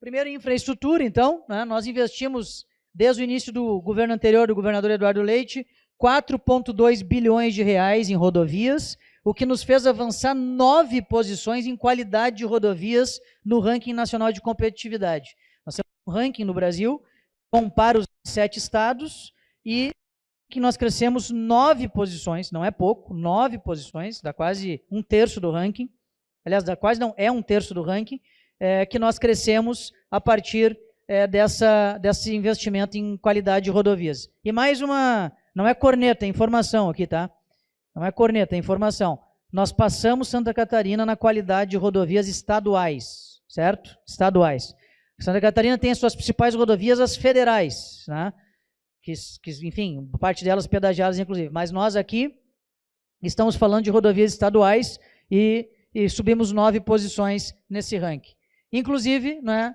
Primeiro, em infraestrutura, então, né, nós investimos, desde o início do governo anterior, do governador Eduardo Leite, 4,2 bilhões de reais em rodovias, o que nos fez avançar 9 posições em qualidade de rodovias no ranking nacional de competitividade. Nós temos um ranking no Brasil, compara os 7 estados, e que nós crescemos 9 posições, não é pouco, 9 posições, dá quase um terço do ranking, aliás, dá quase não, é um terço do ranking, que nós crescemos a partir desse investimento em qualidade de rodovias. E mais uma, não é corneta, é informação aqui, tá? Não é corneta, é informação. Nós passamos Santa Catarina na qualidade de rodovias estaduais, certo? Estaduais. Santa Catarina tem as suas principais rodovias, as federais, né? Que, enfim, parte delas pedagiadas, inclusive. Mas nós aqui estamos falando de rodovias estaduais e subimos 9 posições nesse ranking. Inclusive, né,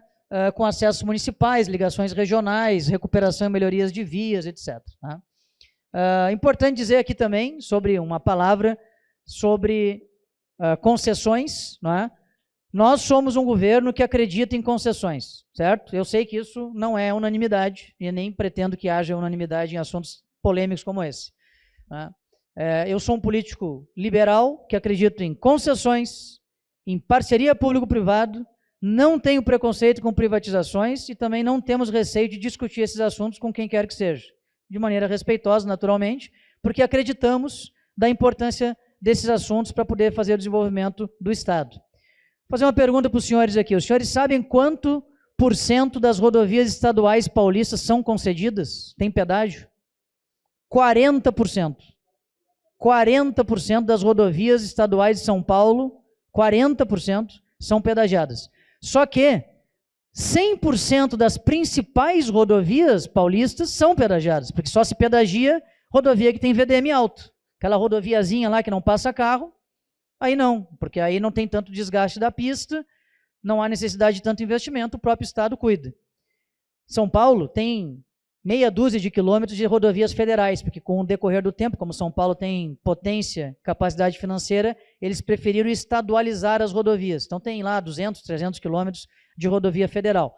com acessos municipais, ligações regionais, recuperação e melhorias de vias, etc. Né? Importante dizer aqui também, sobre uma palavra, sobre concessões, né? Nós somos um governo que acredita em concessões, certo? Eu sei que isso não é unanimidade, e nem pretendo que haja unanimidade em assuntos polêmicos como esse. Né? Eu sou um político liberal, que acredito em concessões, em parceria público-privado, não tenho preconceito com privatizações e também não temos receio de discutir esses assuntos com quem quer que seja, de maneira respeitosa, naturalmente, porque acreditamos da importância desses assuntos para poder fazer o desenvolvimento do Estado. Vou fazer uma pergunta para os senhores aqui. Os senhores sabem quanto % das rodovias estaduais paulistas são concedidas? Tem pedágio? 40%. 40% das rodovias estaduais de São Paulo, 40% são pedagiadas. Só que 100% das principais rodovias paulistas são pedagiadas, porque só se pedagia rodovia que tem VDM alto. Aquela rodoviazinha lá que não passa carro, aí não, porque aí não tem tanto desgaste da pista, não há necessidade de tanto investimento, o próprio Estado cuida. São Paulo tem meia dúzia de quilômetros de rodovias federais, porque com o decorrer do tempo, como São Paulo tem potência, capacidade financeira, eles preferiram estadualizar as rodovias. Então tem lá 200, 300 quilômetros de rodovia federal.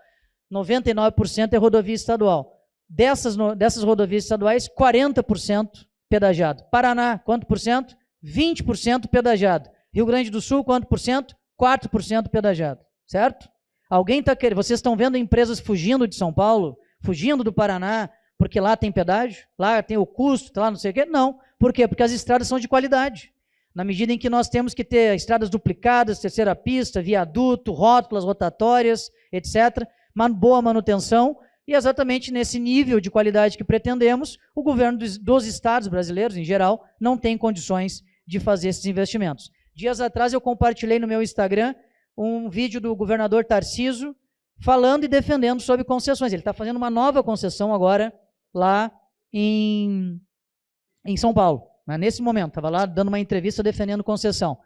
99% é rodovia estadual. Dessas rodovias estaduais, 40% pedagiado. Paraná, quanto por cento? 20% pedagiado. Rio Grande do Sul, quanto por cento? 4% pedagiado. Certo? Alguém está querendo... Vocês estão vendo empresas fugindo de São Paulo, fugindo do Paraná, porque lá tem pedágio, lá tem o custo, lá não sei o quê? Não. Por quê? Porque as estradas são de qualidade. Na medida em que nós temos que ter estradas duplicadas, terceira pista, viaduto, rótulas, rotatórias, etc., uma boa manutenção, e exatamente nesse nível de qualidade que pretendemos, o governo dos estados brasileiros, em geral, não tem condições de fazer esses investimentos. Dias atrás eu compartilhei no meu Instagram um vídeo do governador Tarcísio, falando e defendendo sobre concessões. Ele está fazendo uma nova concessão agora lá em São Paulo. Né? Nesse momento, estava lá dando uma entrevista defendendo concessão.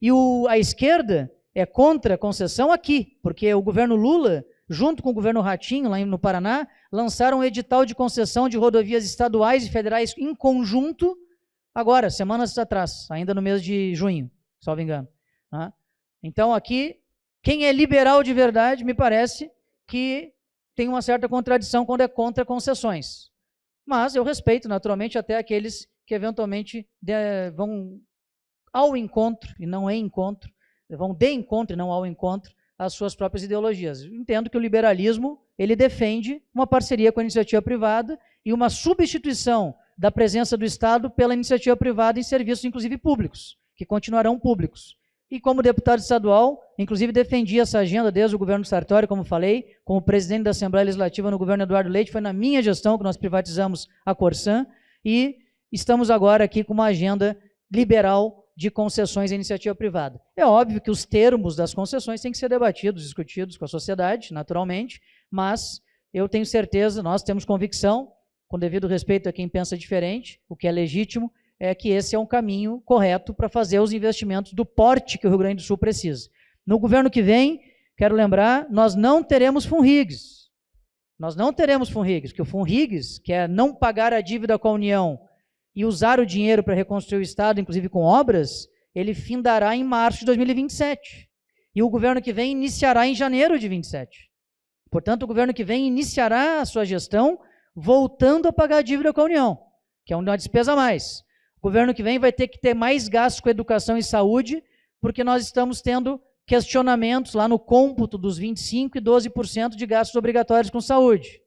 E a esquerda é contra a concessão aqui, porque o governo Lula, junto com o governo Ratinho, lá no Paraná, lançaram um edital de concessão de rodovias estaduais e federais em conjunto, agora, semanas atrás, ainda no mês de junho, salvo engano. Né? Então, aqui, quem é liberal de verdade, me parece que tem uma certa contradição quando é contra concessões. Mas eu respeito, naturalmente, até aqueles que eventualmente vão ao encontro, e não em encontro, vão de encontro e não ao encontro, às suas próprias ideologias. Eu entendo que o liberalismo, ele defende uma parceria com a iniciativa privada e uma substituição da presença do Estado pela iniciativa privada em serviços, inclusive públicos, que continuarão públicos. E como deputado estadual, inclusive defendi essa agenda desde o governo Sartori, como falei, como presidente da Assembleia Legislativa no governo Eduardo Leite, foi na minha gestão que nós privatizamos a Corsan, e estamos agora aqui com uma agenda liberal de concessões à iniciativa privada. É óbvio que os termos das concessões têm que ser debatidos, discutidos com a sociedade, naturalmente, mas eu tenho certeza, nós temos convicção, com devido respeito a quem pensa diferente, o que é legítimo, é que esse é um caminho correto para fazer os investimentos do porte que o Rio Grande do Sul precisa. No governo que vem, quero lembrar, nós não teremos FUNRIGS. Nós não teremos FUNRIGS, porque o FUNRIGS, que é não pagar a dívida com a União e usar o dinheiro para reconstruir o Estado, inclusive com obras, ele findará em março de 2027. E o governo que vem iniciará em janeiro de 27. Portanto, o governo que vem iniciará a sua gestão voltando a pagar a dívida com a União, que é uma despesa a mais. O governo que vem vai ter que ter mais gastos com educação e saúde, porque nós estamos tendo questionamentos lá no cômputo dos 25% e 12% de gastos obrigatórios com saúde.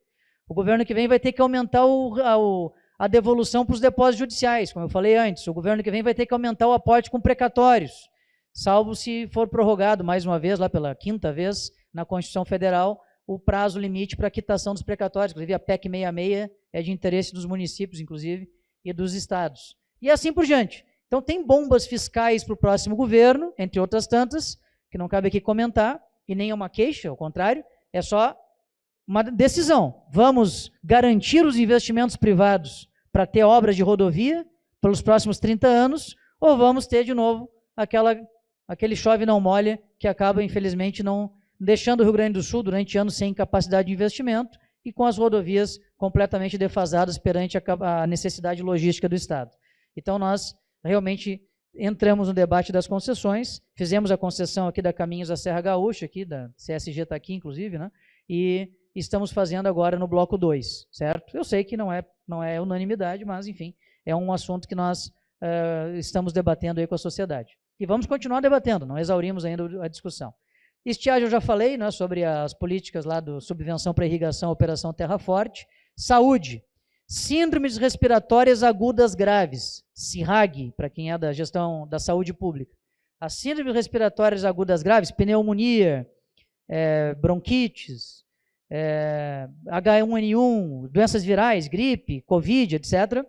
O governo que vem vai ter que aumentar a devolução para os depósitos judiciais, como eu falei antes. O governo que vem vai ter que aumentar o aporte com precatórios, salvo se for prorrogado mais uma vez, lá pela 5ª vez, na Constituição Federal, o prazo limite para a quitação dos precatórios. Inclusive, a PEC 66 é de interesse dos municípios, inclusive, e dos estados. E assim por diante. Então, tem bombas fiscais para o próximo governo, entre outras tantas, que não cabe aqui comentar, e nem é uma queixa, ao contrário, é só uma decisão. Vamos garantir os investimentos privados para ter obras de rodovia pelos próximos 30 anos, ou vamos ter de novo aquele chove não molha que acaba, infelizmente, não deixando o Rio Grande do Sul durante anos sem capacidade de investimento e com as rodovias completamente defasadas perante a necessidade logística do Estado. Então, nós realmente entramos no debate das concessões, fizemos a concessão aqui da Caminhos da Serra Gaúcha, aqui da CSG está aqui, inclusive, né? E estamos fazendo agora no bloco 2, certo? Eu sei que não é unanimidade, mas, enfim, é um assunto que nós estamos debatendo aí com a sociedade. E vamos continuar debatendo, não exaurimos ainda a discussão. Estiagem eu já falei, né, sobre as políticas lá do subvenção para irrigação, Operação Terra Forte. Saúde, síndromes respiratórias agudas graves, SIRAG, para quem é da gestão da saúde pública. As síndromes respiratórias agudas graves, pneumonia, bronquites, H1N1, doenças virais, gripe, Covid, etc.,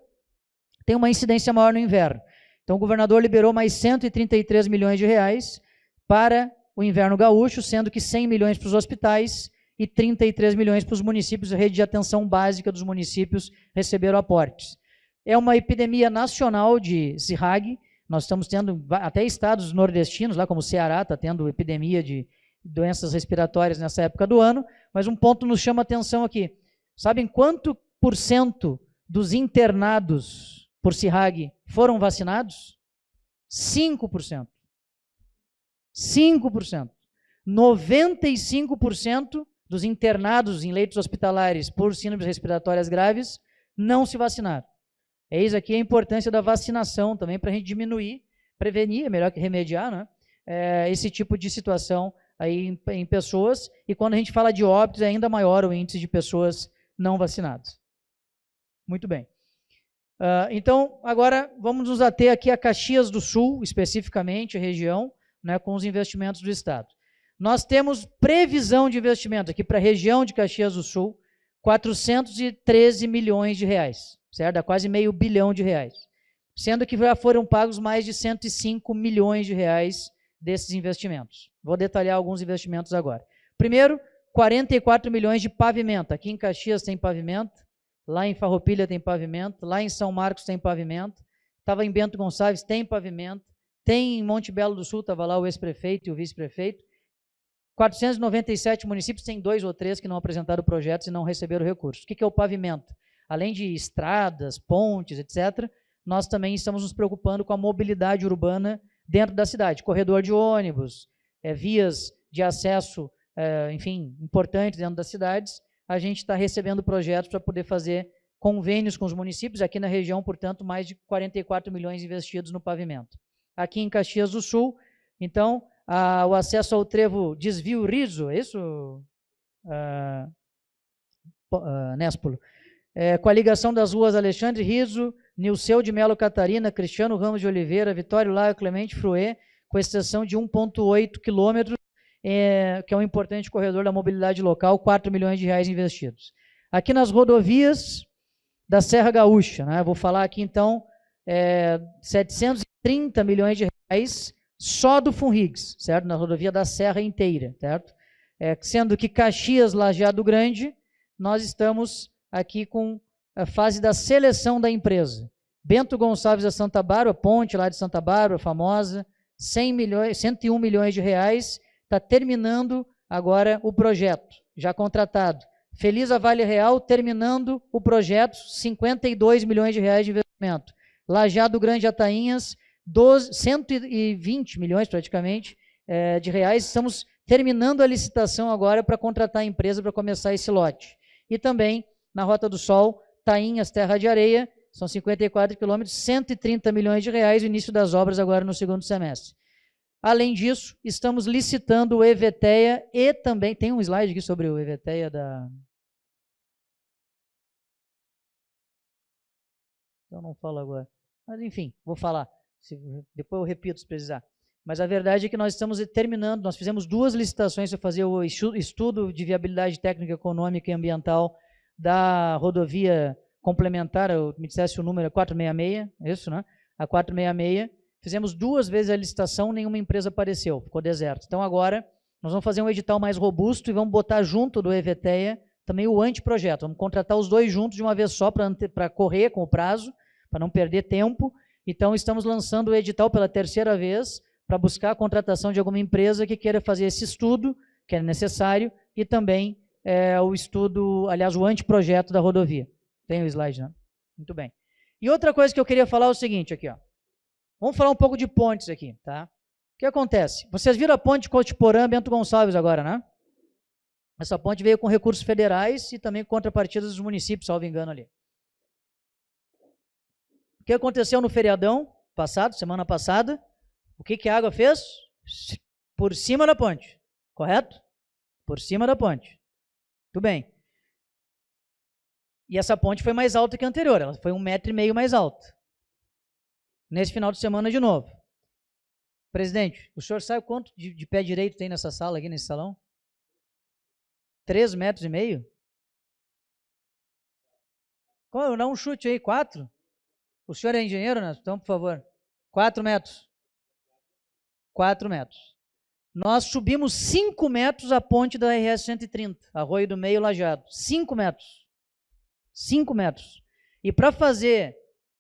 tem uma incidência maior no inverno. Então, o governador liberou mais 133 milhões de reais para o inverno gaúcho, sendo que 100 milhões para os hospitais e 33 milhões para os municípios. A rede de atenção básica dos municípios receberam aportes. É uma epidemia nacional de SIRAG. Nós estamos tendo, até estados nordestinos, lá como o Ceará, está tendo epidemia de doenças respiratórias nessa época do ano, mas um ponto nos chama a atenção aqui. Sabem quanto % dos internados por SIRAG foram vacinados? 5%. 5%. 95% dos internados em leitos hospitalares por síndromes respiratórias graves não se vacinaram. Eis aqui a importância da vacinação também para a gente diminuir, prevenir, é melhor que remediar, né? Esse tipo de situação aí em pessoas, e quando a gente fala de óbitos é ainda maior o índice de pessoas não vacinadas. Muito bem. Então, agora vamos nos ater aqui a Caxias do Sul, especificamente a região, né, com os investimentos do Estado. Nós temos previsão de investimento aqui para a região de Caxias do Sul, 413 milhões de reais, certo? Dá quase meio bilhão de reais. Sendo que já foram pagos mais de 105 milhões de reais desses investimentos. Vou detalhar alguns investimentos agora. Primeiro, 44 milhões de pavimento. Aqui em Caxias tem pavimento, lá em Farroupilha tem pavimento, lá em São Marcos tem pavimento, estava em Bento Gonçalves, tem pavimento, tem em Monte Belo do Sul, estava lá o ex-prefeito e o vice-prefeito. 497 municípios, tem 2 ou 3 que não apresentaram projetos e não receberam recursos. O que é o pavimento? Além de estradas, pontes, etc., nós também estamos nos preocupando com a mobilidade urbana dentro da cidade. Corredor de ônibus, vias de acesso, enfim, importantes dentro das cidades. A gente está recebendo projetos para poder fazer convênios com os municípios. Aqui na região, portanto, mais de 44 milhões investidos no pavimento. Aqui em Caxias do Sul, então, o acesso ao trevo Desvio Riso, é isso, Néspolo? Com a ligação das ruas Alexandre Riso, Nilceu de Melo Catarina, Cristiano Ramos de Oliveira, Vitório Laio, Clemente Fruê, com extensão de 1,8 quilômetros, que é um importante corredor da mobilidade local, 4 milhões de reais investidos. Aqui nas rodovias da Serra Gaúcha, né, vou falar aqui então, 730 milhões de reais só do Funrigs, certo? Na rodovia da Serra inteira, certo? Sendo que Caxias, Lajeado Grande, nós estamos aqui com a fase da seleção da empresa. Bento Gonçalves da Santa Bárbara, ponte lá de Santa Bárbara, famosa, 101 milhões de reais, está terminando agora o projeto, já contratado. Feliz a Vale Real, terminando o projeto, 52 milhões de reais de investimento. Lajeado Grande Atainhas, 120 milhões praticamente de reais. Estamos terminando a licitação agora para contratar a empresa para começar esse lote. E também, na Rota do Sol, Tainhas, Terra de Areia, são 54 quilômetros, 130 milhões de reais, o início das obras agora no segundo semestre. Além disso, estamos licitando o EVTEA e também, tem um slide aqui sobre o EVTEA da... Eu não falo agora, mas enfim, vou falar, depois eu repito se precisar. Mas a verdade é que nós estamos terminando, nós fizemos 2 licitações para fazer o estudo de viabilidade técnica, econômica e ambiental da rodovia complementar, me dissesse o número, 466, isso, né? A 466. Fizemos 2 vezes a licitação, nenhuma empresa apareceu, ficou deserto. Então agora nós vamos fazer um edital mais robusto e vamos botar junto do EVTEA também o anteprojeto. Vamos contratar os 2 juntos de uma vez só para correr com o prazo, para não perder tempo. Então estamos lançando o edital pela 3ª vez para buscar a contratação de alguma empresa que queira fazer esse estudo, que é necessário, e também o estudo, aliás, o anteprojeto da rodovia. Tem o slide, né? Muito bem. E outra coisa que eu queria falar é o seguinte aqui, ó. Vamos falar um pouco de pontes aqui, tá? O que acontece? Vocês viram a ponte de Cotiporã, Bento Gonçalves agora, né? Essa ponte veio com recursos federais e também contrapartidas dos municípios, salvo engano ali. O que aconteceu no feriadão passado, semana passada? O que a água fez? Por cima da ponte, correto? Por cima da ponte. Tudo bem. E essa ponte foi mais alta que a anterior, ela foi 1,5 metro mais alta. Nesse final de semana de novo. Presidente, o senhor sabe quanto de pé direito tem nessa sala aqui, nesse salão? 3,5 metros? Como, dá um chute aí, 4? O senhor é engenheiro, né? Então, por favor. 4 metros. 4 metros. Nós subimos 5 metros a ponte da RS 130, Arroio do Meio, Lajeado. 5 metros. 5 metros. E para fazer...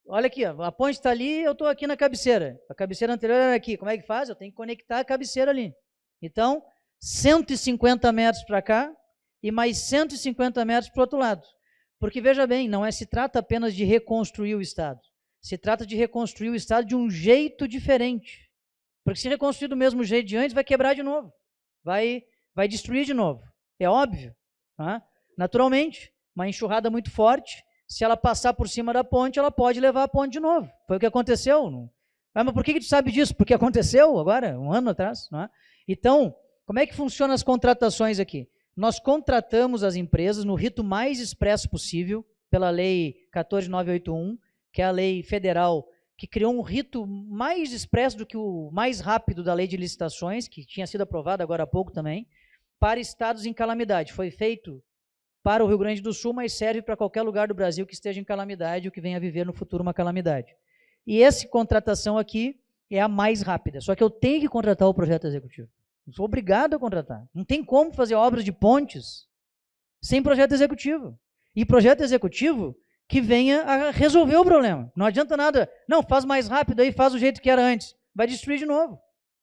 Olha aqui, ó, a ponte está ali, eu estou aqui na cabeceira. A cabeceira anterior era aqui. Como é que faz? Eu tenho que conectar a cabeceira ali. Então, 150 metros para cá e mais 150 metros para o outro lado. Porque, veja bem, não se trata apenas de reconstruir o Estado. Se trata de reconstruir o Estado de um jeito diferente. Porque se reconstruir do mesmo jeito de antes, vai quebrar de novo. Vai destruir de novo. É óbvio. Tá? Naturalmente, uma enxurrada muito forte... Se ela passar por cima da ponte, ela pode levar a ponte de novo. Foi o que aconteceu. Não? Mas por que tu sabe disso? Porque aconteceu agora, 1 ano atrás. Não é? Então, como é que funcionam as contratações aqui? Nós contratamos as empresas no rito mais expresso possível, pela Lei 14.981, que é a lei federal que criou um rito mais expresso do que o mais rápido da Lei de Licitações, que tinha sido aprovado agora há pouco também, para estados em calamidade. Foi feito para o Rio Grande do Sul, mas serve para qualquer lugar do Brasil que esteja em calamidade ou que venha a viver no futuro uma calamidade. E essa contratação aqui é a mais rápida, só que eu tenho que contratar o projeto executivo. Eu sou obrigado a contratar. Não tem como fazer obras de pontes sem projeto executivo. E projeto executivo que venha a resolver o problema. Não adianta nada, não, faz mais rápido aí, faz do jeito que era antes. Vai destruir de novo.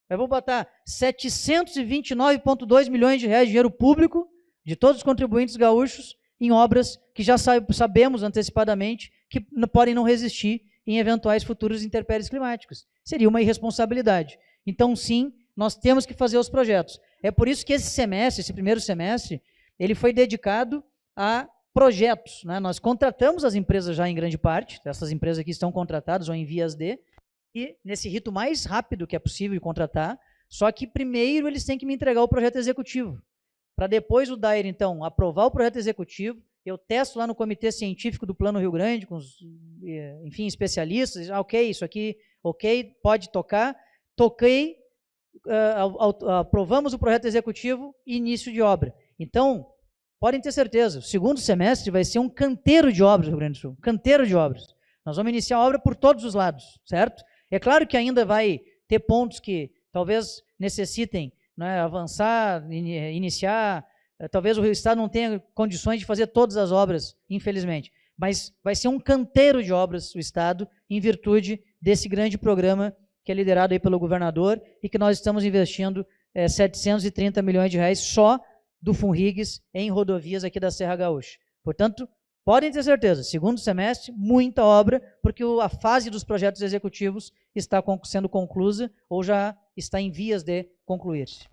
Eu vou botar 729,2 milhões de reais de dinheiro público de todos os contribuintes gaúchos em obras que já sabemos antecipadamente que podem não resistir em eventuais futuros intempéries climáticos. Seria uma irresponsabilidade. Então, sim, nós temos que fazer os projetos. É por isso que esse primeiro semestre, ele foi dedicado a projetos. Né? Nós contratamos as empresas já em grande parte, essas empresas aqui estão contratadas ou em vias de, e nesse rito mais rápido que é possível de contratar, só que primeiro eles têm que me entregar o projeto executivo. Para depois o DAER, então, aprovar o projeto executivo, eu testo lá no comitê científico do Plano Rio Grande, com os, enfim, especialistas, ok, isso aqui, ok, pode tocar, toquei, aprovamos o projeto executivo e início de obra. Então, podem ter certeza, o segundo semestre vai ser um canteiro de obras no Rio Grande do Sul, canteiro de obras. Nós vamos iniciar a obra por todos os lados, certo? É claro que ainda vai ter pontos que talvez necessitem, né, avançar, iniciar, talvez o Estado não tenha condições de fazer todas as obras, infelizmente, mas vai ser um canteiro de obras o Estado, em virtude desse grande programa que é liderado aí pelo governador e que nós estamos investindo 730 milhões de reais só do Funrigs em rodovias aqui da Serra Gaúcha. Portanto, podem ter certeza, segundo semestre, muita obra, porque a fase dos projetos executivos está sendo conclusa ou já está em vias de concluir-se.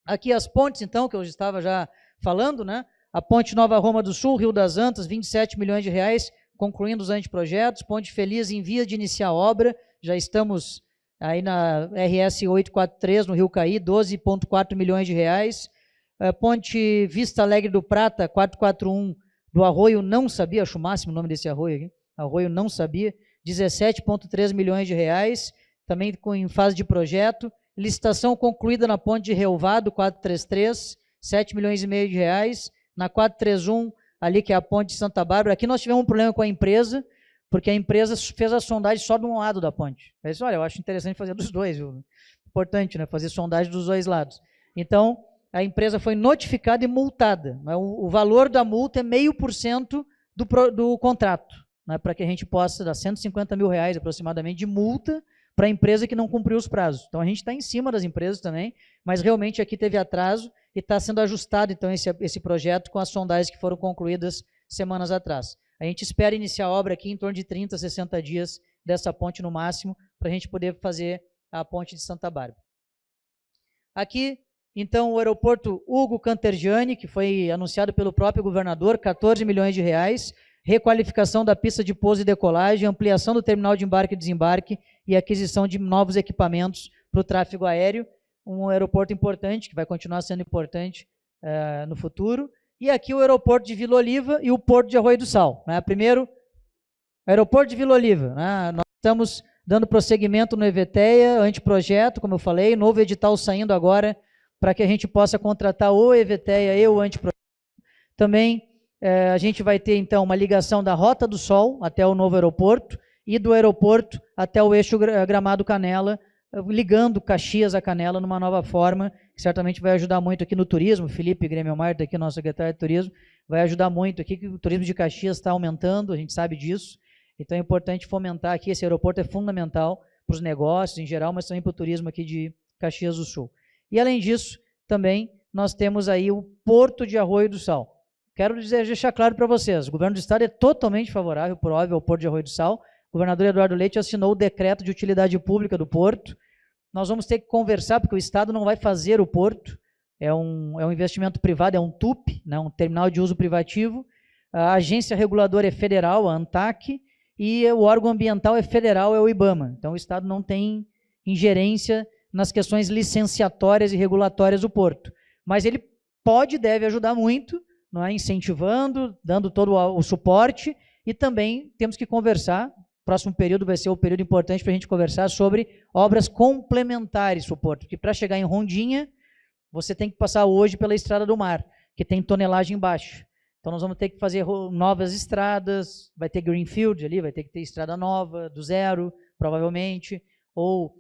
Aqui as pontes, então, que eu estava já falando, né? A ponte Nova Roma do Sul, Rio das Antas, 27 milhões de reais, concluindo os anteprojetos. Ponte Feliz em via de iniciar a obra, já estamos aí na RS 843, no Rio Caí, 12,4 milhões de reais. Ponte Vista Alegre do Prata, 441, do Arroio Não Sabia, acho o máximo o nome desse arroio aqui, Arroio Não Sabia, 17,3 milhões de reais, também em fase de projeto. Licitação concluída na ponte de Relvado, 433, 7 milhões e meio de reais. Na 431, ali que é a ponte de Santa Bárbara, aqui nós tivemos um problema com a empresa, porque a empresa fez a sondagem só de um lado da ponte. Eu disse, olha, eu acho interessante fazer dos dois, viu? Importante, né? Fazer sondagem dos dois lados. Então, a empresa foi notificada e multada. O valor da multa é 0,5% do contrato, né? Para que a gente possa dar 150 mil reais aproximadamente de multa para a empresa que não cumpriu os prazos. Então, a gente está em cima das empresas também, mas realmente aqui teve atraso e está sendo ajustado, então, esse projeto com as sondagens que foram concluídas semanas atrás. A gente espera iniciar a obra aqui em torno de 30, 60 dias dessa ponte no máximo, para a gente poder fazer a ponte de Santa Bárbara. Aqui, então, o aeroporto Hugo Cantergiani, que foi anunciado pelo próprio governador, 14 milhões de reais, requalificação da pista de pouso e decolagem, ampliação do terminal de embarque e desembarque e aquisição de novos equipamentos para o tráfego aéreo, um aeroporto importante, que vai continuar sendo importante no futuro. E aqui o aeroporto de Vila Oliva e o porto de Arroio do Sal. Né? Primeiro, aeroporto de Vila Oliva. Né? Nós estamos dando prosseguimento no EVTEA, anteprojeto, como eu falei, novo edital saindo agora, para que a gente possa contratar o EVTEA e o anteprojeto. Também a gente vai ter, então, uma ligação da Rota do Sol até o novo aeroporto e do aeroporto até o eixo Gramado-Canela, ligando Caxias a Canela numa nova forma, que certamente vai ajudar muito aqui no turismo. Felipe Grêmio Marta, aqui nosso secretário de turismo, vai ajudar muito aqui, que o turismo de Caxias está aumentando, a gente sabe disso. Então é importante fomentar aqui, esse aeroporto é fundamental para os negócios em geral, mas também para o turismo aqui de Caxias do Sul. E além disso, também nós temos aí o Porto de Arroio do Sal. Quero deixar claro para vocês, o governo do estado é totalmente favorável, por óbvio, ao Porto de Arroio do Sal. O governador Eduardo Leite assinou o decreto de utilidade pública do porto. Nós vamos ter que conversar, porque o estado não vai fazer o porto, é um investimento privado, é um TUP, né, um terminal de uso privativo. A agência reguladora é federal, a ANTAC, e o órgão ambiental é federal, é o IBAMA. Então o estado não tem ingerência nas questões licenciatórias e regulatórias do porto. Mas ele pode e deve ajudar muito, não é? Incentivando, dando todo o suporte, e também temos que conversar. O próximo período vai ser o período importante para a gente conversar sobre obras complementares para o porto, porque para chegar em Rondinha, você tem que passar hoje pela Estrada do Mar, que tem tonelagem baixa. Então nós vamos ter que fazer novas estradas, vai ter greenfield ali, vai ter que ter estrada nova, do zero, provavelmente, ou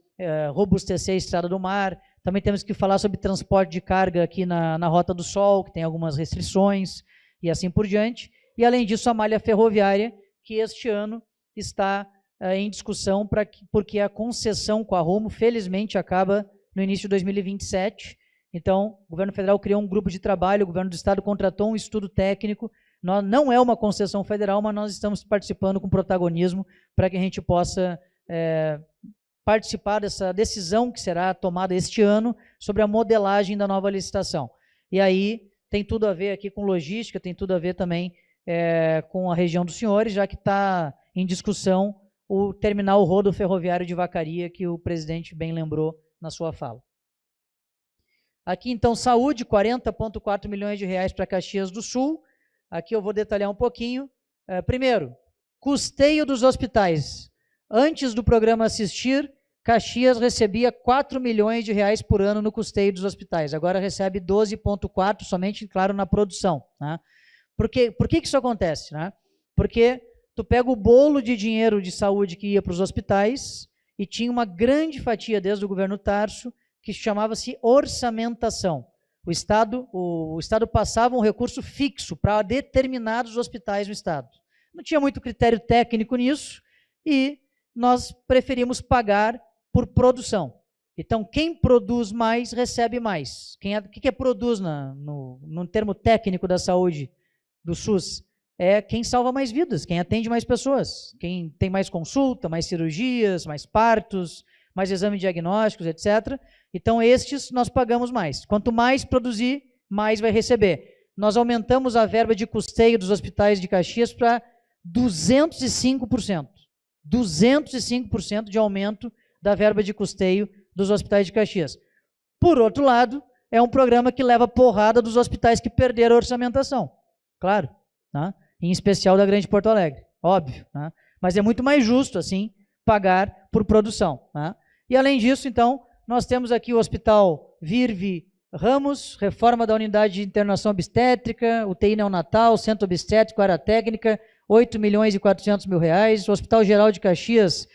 robustecer a Estrada do Mar. Também temos que falar sobre transporte de carga aqui na Rota do Sol, que tem algumas restrições, e assim por diante. E além disso, a malha ferroviária, que este ano está em discussão, porque a concessão com a Rumo, felizmente, acaba no início de 2027. Então, o governo federal criou um grupo de trabalho, o governo do estado contratou um estudo técnico. Não é uma concessão federal, mas nós estamos participando com protagonismo para que a gente possa participar dessa decisão que será tomada este ano sobre a modelagem da nova licitação. E aí tem tudo a ver aqui com logística, tem tudo a ver também com a região dos senhores, já que está em discussão o terminal rodoferroviário de Vacaria, que o presidente bem lembrou na sua fala. Aqui, então, saúde, 40,4 milhões de reais para Caxias do Sul. Aqui eu vou detalhar um pouquinho. Primeiro, custeio dos hospitais. Antes do programa Assistir, Caxias recebia 4 milhões de reais por ano no custeio dos hospitais. Agora recebe 12,4, somente, claro, na produção. Né? Por que isso acontece? Né? Porque tu pega o bolo de dinheiro de saúde que ia para os hospitais e tinha uma grande fatia desde o governo Tarso, que chamava-se orçamentação. O Estado passava um recurso fixo para determinados hospitais no Estado. Não tinha muito critério técnico nisso e nós preferimos pagar por produção. Então, quem produz mais, recebe mais. O que produz no termo técnico da saúde do SUS? É quem salva mais vidas, quem atende mais pessoas, quem tem mais consulta, mais cirurgias, mais partos, mais exames diagnósticos, etc. Então, estes nós pagamos mais. Quanto mais produzir, mais vai receber. Nós aumentamos a verba de custeio dos hospitais de Caxias para 205%. 205% de aumento da verba de custeio dos hospitais de Caxias. Por outro lado, é um programa que leva porrada dos hospitais que perderam a orçamentação. Claro, né? Em especial da Grande Porto Alegre, óbvio. Né? Mas é muito mais justo, assim, pagar por produção. Né? E, além disso, então, nós temos aqui o Hospital Virve Ramos, reforma da unidade de internação obstétrica, UTI neonatal, centro obstétrico, área técnica, 8 milhões e 400 mil reais. O Hospital Geral de Caxias,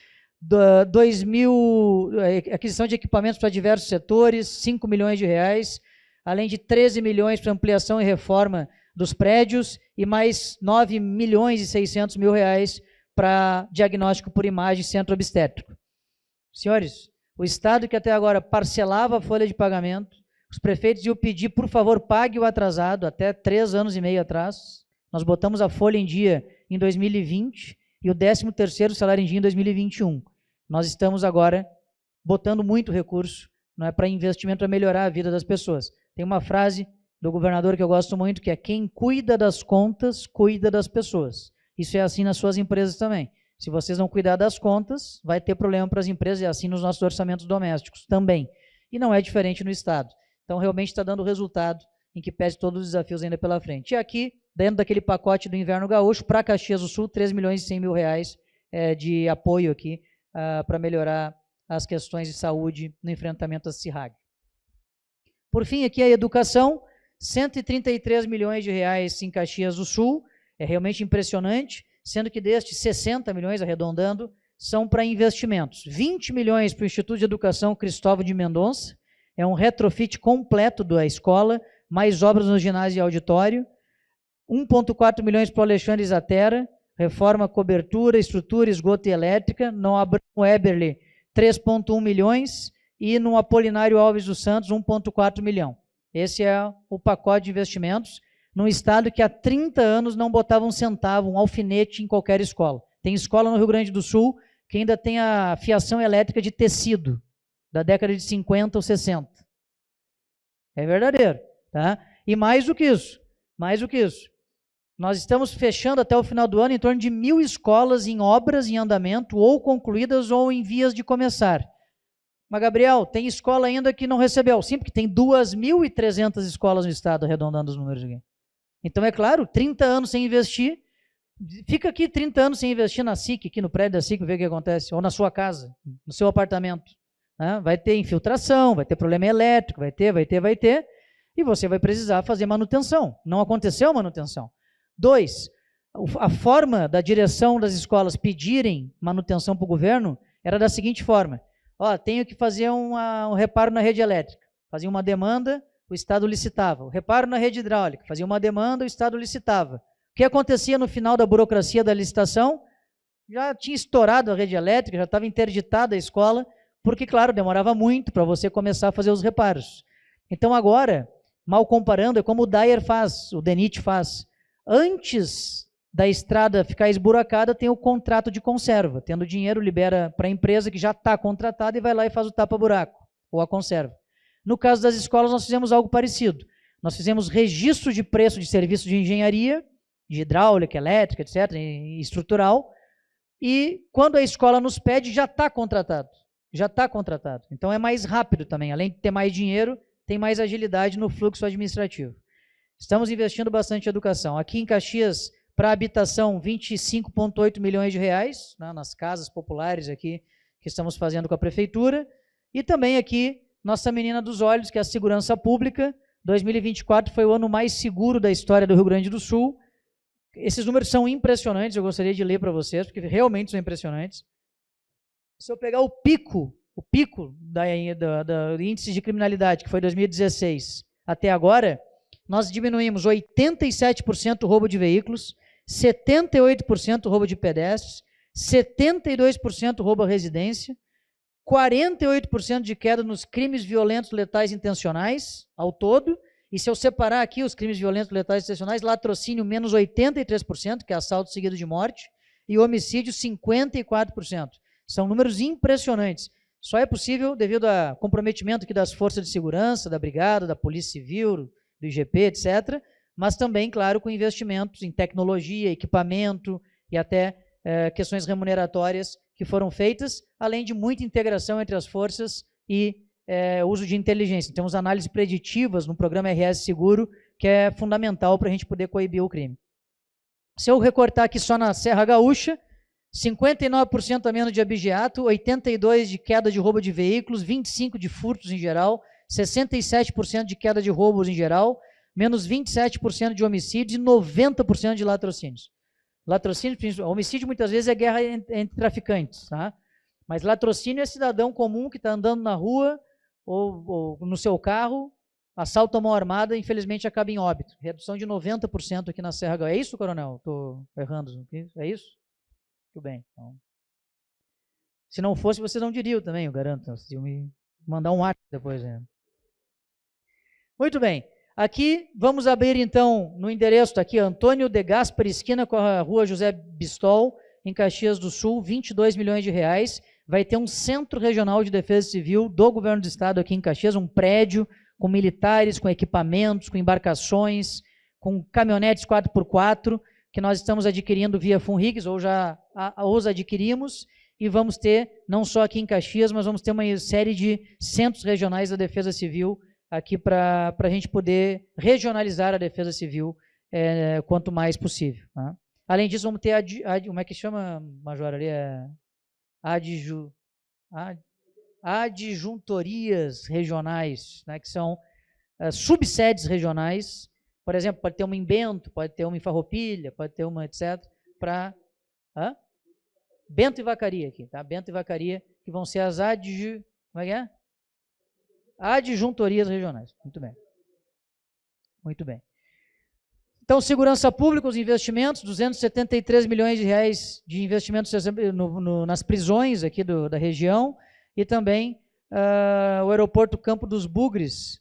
2.000, aquisição de equipamentos para diversos setores, 5 milhões de reais, além de 13 milhões para ampliação e reforma dos prédios e mais 9 milhões e 600 mil reais para diagnóstico por imagem centro obstétrico. Senhores, o Estado que até agora parcelava a folha de pagamento, os prefeitos iam pedir, por favor, pague o atrasado, até 3 anos e meio atrás. Nós botamos a folha em dia em 2020 e o 13º salário em dia em 2021. Nós estamos agora botando muito recurso, não é, para investimento, para melhorar a vida das pessoas. Tem uma frase do governador que eu gosto muito, que é: quem cuida das contas, cuida das pessoas. Isso é assim nas suas empresas também. Se vocês não cuidar das contas, vai ter problema para as empresas, e assim nos nossos orçamentos domésticos também. E não é diferente no Estado. Então, realmente está dando resultado, em que pese todos os desafios ainda pela frente. E aqui, dentro daquele pacote do Inverno Gaúcho, para Caxias do Sul, 3 milhões e 100 mil reais de apoio aqui para melhorar as questões de saúde no enfrentamento à CIRRAG. Por fim, aqui a educação, 133 milhões de reais em Caxias do Sul, é realmente impressionante, sendo que destes 60 milhões, arredondando, são para investimentos. 20 milhões para o Instituto de Educação Cristóvão de Mendonça, é um retrofit completo da escola, mais obras no ginásio e auditório. 1,4 milhões para o Alexandre Zatera, reforma, cobertura, estrutura, esgoto e elétrica. No Abramo Eberle, 3,1 milhões. E no Apolinário Alves dos Santos, 1,4 milhão. Esse é o pacote de investimentos, num estado que há 30 anos não botava um centavo, um alfinete em qualquer escola. Tem escola no Rio Grande do Sul que ainda tem a fiação elétrica de tecido, da década de 50 ou 60. É verdadeiro, tá? E mais do que isso, nós estamos fechando até o final do ano em torno de 1.000 escolas em obras em andamento, ou concluídas ou em vias de começar. Mas, Gabriel, tem escola ainda que não recebeu. Sim, porque tem 2.300 escolas no estado, arredondando os números aqui. Então, é claro, 30 anos sem investir, fica aqui 30 anos sem investir na SIC, aqui no prédio da SIC, ver o que acontece, ou na sua casa, no seu apartamento. Vai ter infiltração, vai ter problema elétrico, vai ter, e você vai precisar fazer manutenção. Não aconteceu manutenção. 2, a forma da direção das escolas pedirem manutenção para o governo era da seguinte forma: tenho que fazer um reparo na rede elétrica. Fazia uma demanda, o Estado licitava. O reparo na rede hidráulica, fazia uma demanda, o Estado licitava. O que acontecia no final da burocracia da licitação? Já tinha estourado a rede elétrica, já estava interditada a escola, porque, claro, demorava muito para você começar a fazer os reparos. Então, agora, mal comparando, é como o Dyer faz, o DENIT faz. Antes da estrada ficar esburacada, tem o contrato de conserva. Tendo dinheiro, libera para a empresa que já está contratada e vai lá e faz o tapa-buraco, ou a conserva. No caso das escolas, nós fizemos algo parecido. Nós fizemos registro de preço de serviço de engenharia, de hidráulica, elétrica, etc., e estrutural, e quando a escola nos pede, já está contratado. Já está contratado. Então é mais rápido também. Além de ter mais dinheiro, tem mais agilidade no fluxo administrativo. Estamos investindo bastante em educação. Aqui em Caxias, para habitação, 25,8 milhões de reais, né, nas casas populares aqui que estamos fazendo com a prefeitura. E também aqui, nossa menina dos olhos, que é a segurança pública. 2024 foi o ano mais seguro da história do Rio Grande do Sul. Esses números são impressionantes, eu gostaria de ler para vocês, porque realmente são impressionantes. Se eu pegar o pico do índice de criminalidade, que foi 2016, até agora, nós diminuímos 87% roubo de veículos, 78% roubo de pedestres, 72% roubo à residência, 48% de queda nos crimes violentos letais intencionais, ao todo, e se eu separar aqui os crimes violentos letais intencionais, latrocínio menos 83%, que é assalto seguido de morte, e homicídio 54%. São números impressionantes. Só é possível devido a comprometimento aqui das forças de segurança, da Brigada, da Polícia Civil, do IGP, etc., mas também, claro, com investimentos em tecnologia, equipamento e até questões remuneratórias que foram feitas, além de muita integração entre as forças e uso de inteligência. Temos análises preditivas no programa RS Seguro, que é fundamental para a gente poder coibir o crime. Se eu recortar aqui só na Serra Gaúcha, 59% a menos de abigeato, 82% de queda de roubo de veículos, 25% de furtos em geral, 67% de queda de roubos em geral, menos 27% de homicídios e 90% de latrocínios. Latrocínio, homicídio muitas vezes é guerra entre traficantes, tá? Mas latrocínio é cidadão comum que está andando na rua ou no seu carro, assalta a mão armada e infelizmente acaba em óbito. Redução de 90% aqui na Serra Gaúcha. É isso, coronel? Estou errando. É isso? Tudo bem. Então, se não fosse, vocês não diriam também, eu garanto. Vocês iam me mandar um ato depois. Né? Muito bem. Aqui, vamos abrir então, no endereço, tá aqui, Antônio de Gaspar, esquina com a rua José Bistol, em Caxias do Sul, 22 milhões de reais. Vai ter um Centro Regional de Defesa Civil do Governo do Estado aqui em Caxias, um prédio com militares, com equipamentos, com embarcações, com caminhonetes 4x4, que nós estamos adquirindo via Funrigs, ou já os adquirimos, e vamos ter, não só aqui em Caxias, mas vamos ter uma série de centros regionais da Defesa Civil aqui para a gente poder regionalizar a Defesa Civil quanto mais possível. Tá? Além disso, vamos ter, como é que chama, Major, ali? Adjuntorias regionais, né, que são subsedes regionais. Por exemplo, pode ter uma em Bento, pode ter uma em Farroupilha, pode ter uma, etc., para Bento e Vacaria aqui, tá? Bento e Vacaria, que vão ser as como é que é? Adjuntorias regionais. Muito bem. Muito bem. Então, segurança pública, os investimentos, 273 milhões de reais de investimentos nas prisões aqui da região e também o aeroporto Campo dos Bugres.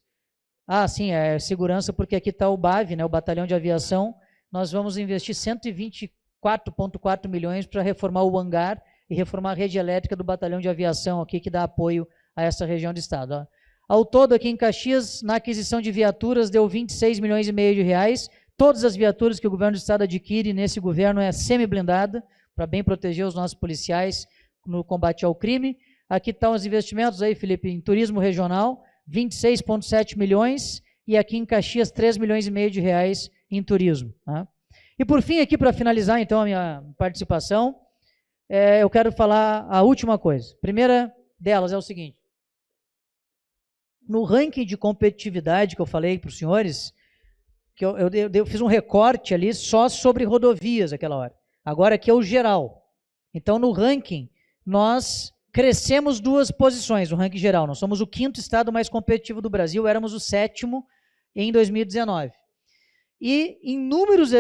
Sim, é segurança porque aqui está o BAV, né, o Batalhão de Aviação. Nós vamos investir 124,4 milhões para reformar o hangar e reformar a rede elétrica do Batalhão de Aviação aqui, que dá apoio a essa região do estado. Ó. Ao todo, aqui em Caxias, na aquisição de viaturas, deu 26 milhões e meio de reais. Todas as viaturas que o governo do estado adquire nesse governo é semi-blindada, para bem proteger os nossos policiais no combate ao crime. Aqui estão os investimentos aí, Felipe, em turismo regional, 26,7 milhões, e aqui em Caxias, 3 milhões e meio de reais em turismo. Tá? E por fim, aqui para finalizar então a minha participação, eu quero falar a última coisa. A primeira delas é o seguinte, no ranking de competitividade que eu falei para os senhores, que eu fiz um recorte ali só sobre rodovias aquela hora. Agora aqui é o geral. Então, no ranking, nós crescemos 2 posições, no ranking geral. Nós somos o 5º estado mais competitivo do Brasil, éramos o 7º em 2019. E em números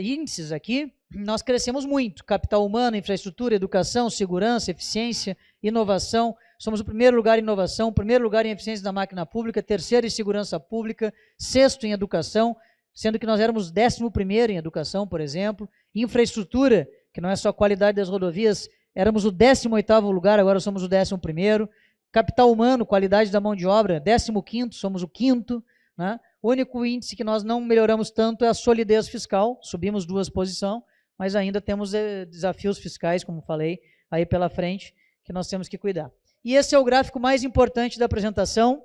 índices aqui, nós crescemos muito. Capital humano, infraestrutura, educação, segurança, eficiência, inovação. Somos o 1º lugar em inovação, 1º lugar em eficiência da máquina pública, 3º em segurança pública, 6º em educação, sendo que nós éramos 11º em educação, por exemplo. Infraestrutura, que não é só a qualidade das rodovias, éramos o 18º lugar, agora somos o 11º. Capital humano, qualidade da mão de obra, 15º, somos o 5º. Né? O único índice que nós não melhoramos tanto é a solidez fiscal, subimos 2 posições, mas ainda temos desafios fiscais, como falei, aí pela frente, que nós temos que cuidar. E esse é o gráfico mais importante da apresentação.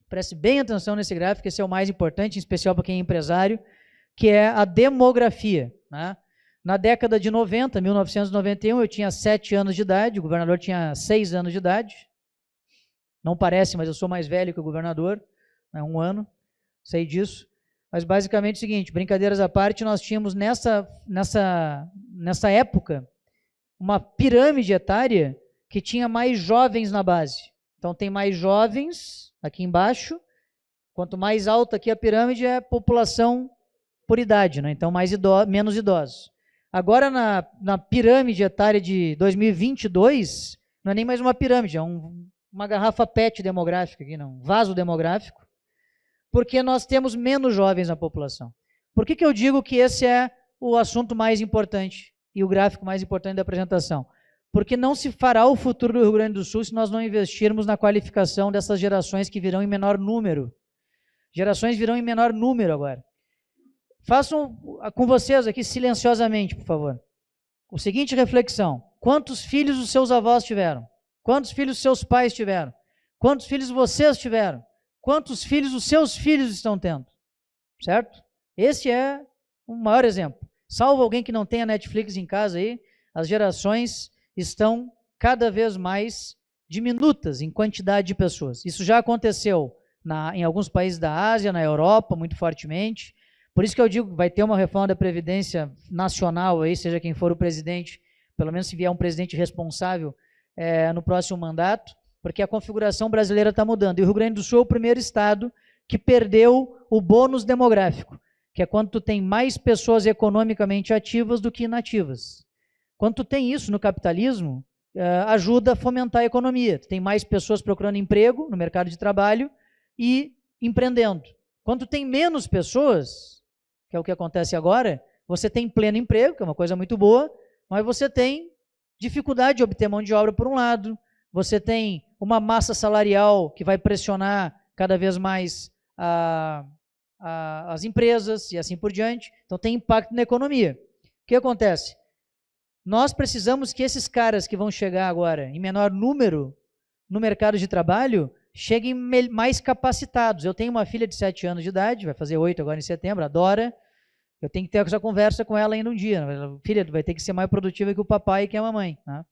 Preste bem atenção nesse gráfico, esse é o mais importante, em especial para quem é empresário, que é a demografia. Né? Na década de 90, 1991, eu tinha 7 anos de idade, o governador tinha 6 anos de idade. Não parece, mas eu sou mais velho que o governador, né, 1 ano, sei disso. Mas basicamente é o seguinte, brincadeiras à parte, nós tínhamos nessa época uma pirâmide etária que tinha mais jovens na base. Então tem mais jovens aqui embaixo, quanto mais alta aqui a pirâmide é a população por idade, né? Então menos idosos. Agora na pirâmide etária de 2022, não é nem mais uma pirâmide, é uma garrafa PET demográfica aqui, não, um vaso demográfico, porque nós temos menos jovens na população. Por que eu digo que esse é o assunto mais importante e o gráfico mais importante da apresentação? porque não se fará o futuro do Rio Grande do Sul se nós não investirmos na qualificação dessas gerações que virão em menor número. Gerações virão em menor número agora. Façam com vocês aqui silenciosamente, por favor, a seguinte reflexão: quantos filhos os seus avós tiveram? Quantos filhos os seus pais tiveram? Quantos filhos vocês tiveram? Quantos filhos os seus filhos estão tendo? Certo? Esse é o maior exemplo. Salvo alguém que não tenha Netflix em casa aí, as gerações estão cada vez mais diminutas em quantidade de pessoas. Isso já aconteceu em alguns países da Ásia, na Europa, muito fortemente. Por isso que eu digo que vai ter uma reforma da Previdência Nacional aí, seja quem for o presidente, pelo menos se vier um presidente responsável no próximo mandato, porque a configuração brasileira está mudando. E o Rio Grande do Sul é o primeiro estado que perdeu o bônus demográfico, que é quando tu tem mais pessoas economicamente ativas do que inativas. Quando tu tem isso no capitalismo, ajuda a fomentar a economia. Tu tem mais pessoas procurando emprego no mercado de trabalho e empreendendo. Quando tu tem menos pessoas, que é o que acontece agora, você tem pleno emprego, que é uma coisa muito boa, mas você tem dificuldade de obter mão de obra por um lado, você tem uma massa salarial que vai pressionar cada vez mais as empresas e assim por diante, então tem impacto na economia. O que acontece? Nós precisamos que esses caras que vão chegar agora em menor número no mercado de trabalho cheguem mais capacitados. Eu tenho uma filha de 7 anos de idade, vai fazer 8 agora em setembro, adora. Eu tenho que ter essa conversa com ela ainda um dia. Filha, tu vai ter que ser mais produtiva que o papai e que a mamãe. Né?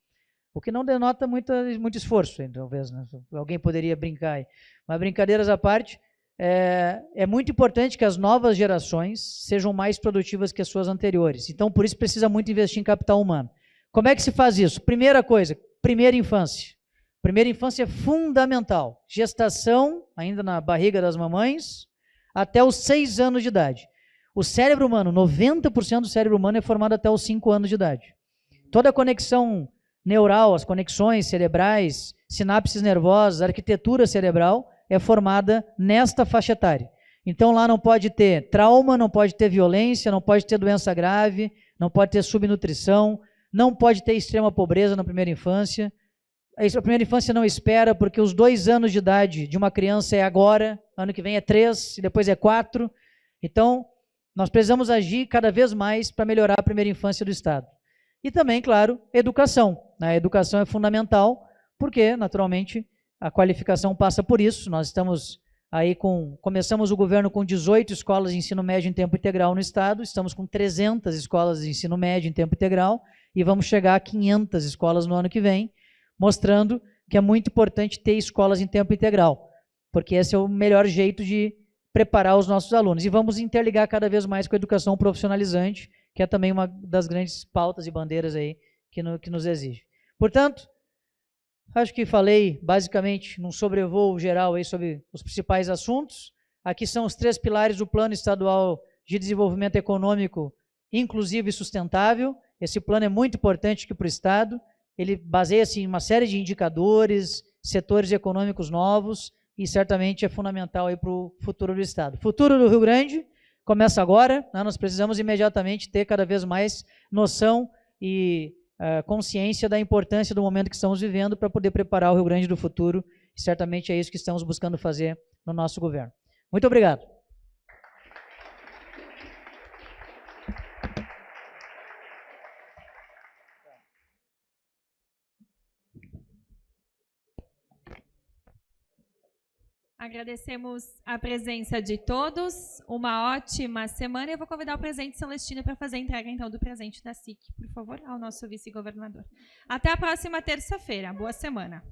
O que não denota muito esforço, talvez. Né? Alguém poderia brincar aí. Mas brincadeiras à parte, é muito importante que as novas gerações sejam mais produtivas que as suas anteriores. Então, por isso, precisa muito investir em capital humano. Como é que se faz isso? Primeira coisa, primeira infância. Primeira infância é fundamental. Gestação, ainda na barriga das mamães, até os 6 anos de idade. O cérebro humano, 90% do cérebro humano é formado até os 5 anos de idade. Toda a conexão neural, as conexões cerebrais, sinapses nervosas, arquitetura cerebral é formada nesta faixa etária. Então lá não pode ter trauma, não pode ter violência, não pode ter doença grave, não pode ter subnutrição, não pode ter extrema pobreza na primeira infância. A primeira infância não espera, porque os 2 anos de idade de uma criança é agora, ano que vem é 3, e depois é 4. Então, nós precisamos agir cada vez mais para melhorar a primeira infância do Estado. E também, claro, educação. A educação é fundamental, porque, naturalmente, a qualificação passa por isso. Nós estamos aí começamos o governo com 18 escolas de ensino médio em tempo integral no Estado, estamos com 300 escolas de ensino médio em tempo integral, e vamos chegar a 500 escolas no ano que vem, mostrando que é muito importante ter escolas em tempo integral, porque esse é o melhor jeito de preparar os nossos alunos. E vamos interligar cada vez mais com a educação profissionalizante, que é também uma das grandes pautas e bandeiras aí que nos exige. Portanto, acho que falei basicamente num sobrevoo geral aí sobre os principais assuntos. Aqui são os 3 pilares do Plano Estadual de Desenvolvimento Econômico Inclusivo e Sustentável. Esse plano é muito importante aqui para o Estado. Ele baseia-se em uma série de indicadores, setores econômicos novos, e certamente é fundamental para o futuro do Estado. O futuro do Rio Grande começa agora, né? Nós precisamos imediatamente ter cada vez mais noção e consciência da importância do momento que estamos vivendo para poder preparar o Rio Grande do futuro, e certamente é isso que estamos buscando fazer no nosso governo. Muito obrigado.
Agradecemos a presença de todos, uma ótima semana. Eu vou convidar o presidente Celestino para fazer a entrega, então, do presente da SIC, por favor, ao nosso vice-governador. Até a próxima terça-feira. Boa semana.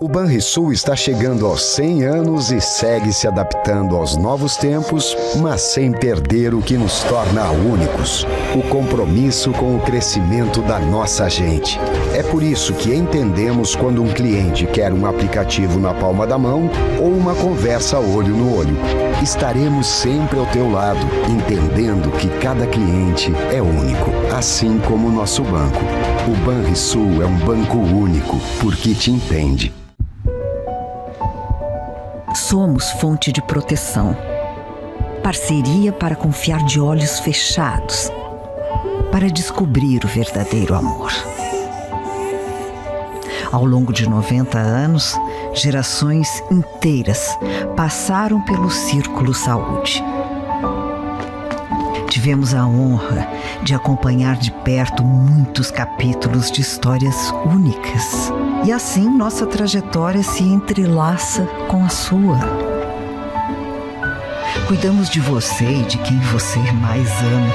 O Banrisul está chegando aos 100 anos e segue se adaptando aos novos tempos, mas sem perder o que nos torna únicos: o compromisso com o crescimento da nossa gente. É por isso que entendemos quando um cliente quer um aplicativo na palma da mão ou uma conversa olho no olho. Estaremos sempre ao teu lado, entendendo que cada cliente é único, assim como o nosso banco. O Banrisul é um banco único, porque te entende.
Somos fonte de proteção. Parceria para confiar de olhos fechados, para descobrir o verdadeiro amor. Ao longo de 90 anos, gerações inteiras passaram pelo Círculo Saúde. Tivemos a honra de acompanhar de perto muitos capítulos de histórias únicas. E assim nossa trajetória se entrelaça com a sua. Cuidamos de você e de quem você mais ama.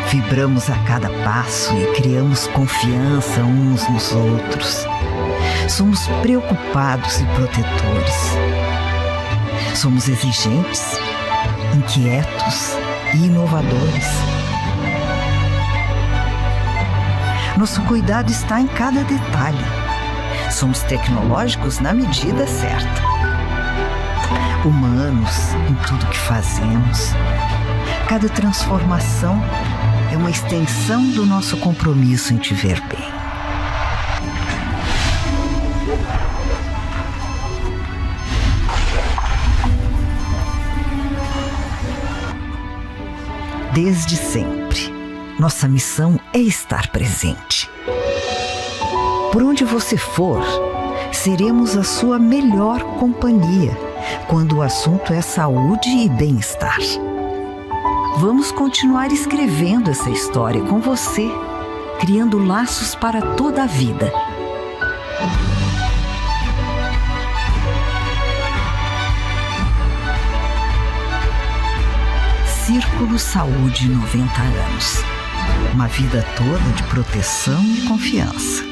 Vibramos a cada passo e criamos confiança uns nos outros. Somos preocupados e protetores. Somos exigentes, inquietos e inovadores. Nosso cuidado está em cada detalhe. Somos tecnológicos na medida certa. Humanos em tudo que fazemos. Cada transformação é uma extensão do nosso compromisso em te ver bem. Desde sempre, nossa missão é estar presente. Por onde você for, seremos a sua melhor companhia quando o assunto é saúde e bem-estar. Vamos continuar escrevendo essa história com você, criando laços para toda a vida. Círculo Saúde 90 anos. Uma vida toda de proteção e confiança.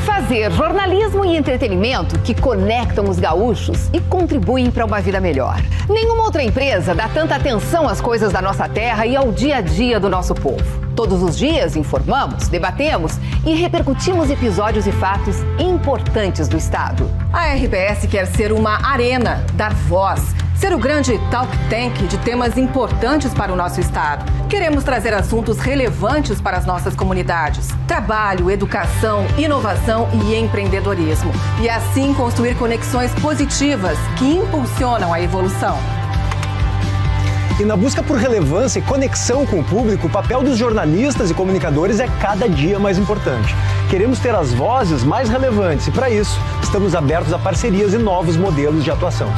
Fazer jornalismo e entretenimento que conectam os gaúchos e contribuem para uma vida melhor. Nenhuma outra empresa dá tanta atenção às coisas da nossa terra e ao dia a dia do nosso povo. Todos os dias informamos, debatemos e repercutimos episódios e fatos importantes do estado. A RBS quer ser uma arena, dar voz, ser o grande talk tank de temas importantes para o nosso estado. Queremos trazer assuntos relevantes para as nossas comunidades. Trabalho, educação, inovação e empreendedorismo. E assim construir conexões positivas que impulsionam a evolução.
E na busca por relevância e conexão com o público, o papel dos jornalistas e comunicadores é cada dia mais importante. Queremos ter as vozes mais relevantes e, para isso, estamos abertos a parcerias e novos modelos de atuação.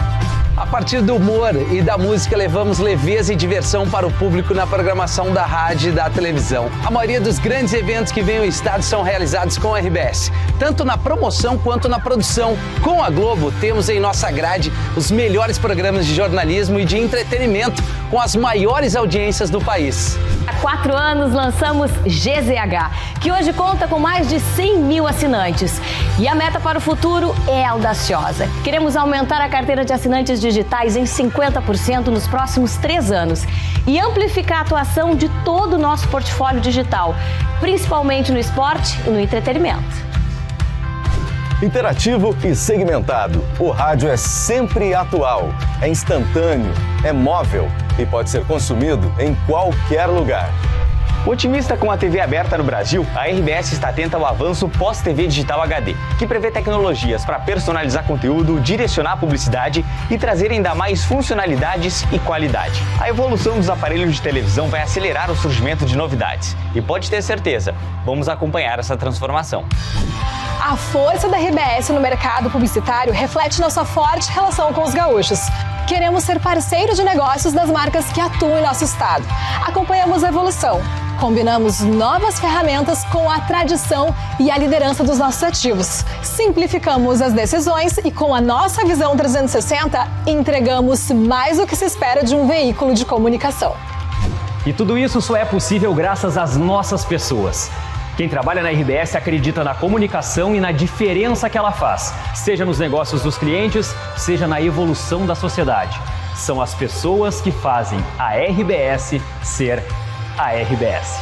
A partir do humor e da música, levamos leveza e diversão para o público na programação da rádio e da televisão. A maioria dos grandes eventos que vêm ao estado são realizados com a RBS, tanto na promoção quanto na produção. Com a Globo, temos em nossa grade os melhores programas de jornalismo e de entretenimento, com as maiores audiências do país.
Há 4 anos lançamos GZH, que hoje conta com mais de 100 mil assinantes. E a meta para o futuro é audaciosa. Queremos aumentar a carteira de assinantes digitais em 50% nos próximos 3 anos e amplificar a atuação de todo o nosso portfólio digital, principalmente no esporte e no entretenimento.
Interativo e segmentado. O rádio é sempre atual, é instantâneo, é móvel e pode ser consumido em qualquer lugar.
Otimista com a TV aberta no Brasil, a RBS está atenta ao avanço pós-TV Digital HD, que prevê tecnologias para personalizar conteúdo, direcionar a publicidade e trazer ainda mais funcionalidades e qualidade. A evolução dos aparelhos de televisão vai acelerar o surgimento de novidades. E pode ter certeza, vamos acompanhar essa transformação.
A força da RBS no mercado publicitário reflete nossa forte relação com os gaúchos. Queremos ser parceiro de negócios das marcas que atuam em nosso estado. Acompanhamos a evolução. Combinamos novas ferramentas com a tradição e a liderança dos nossos ativos. Simplificamos as decisões e, com a nossa visão 360, entregamos mais do que se espera de um veículo de comunicação.
E tudo isso só é possível graças às nossas pessoas.
Quem trabalha na RBS acredita na comunicação e na diferença que ela faz, seja nos negócios dos clientes, seja na evolução da sociedade. São as pessoas que fazem a RBS ser a RBS.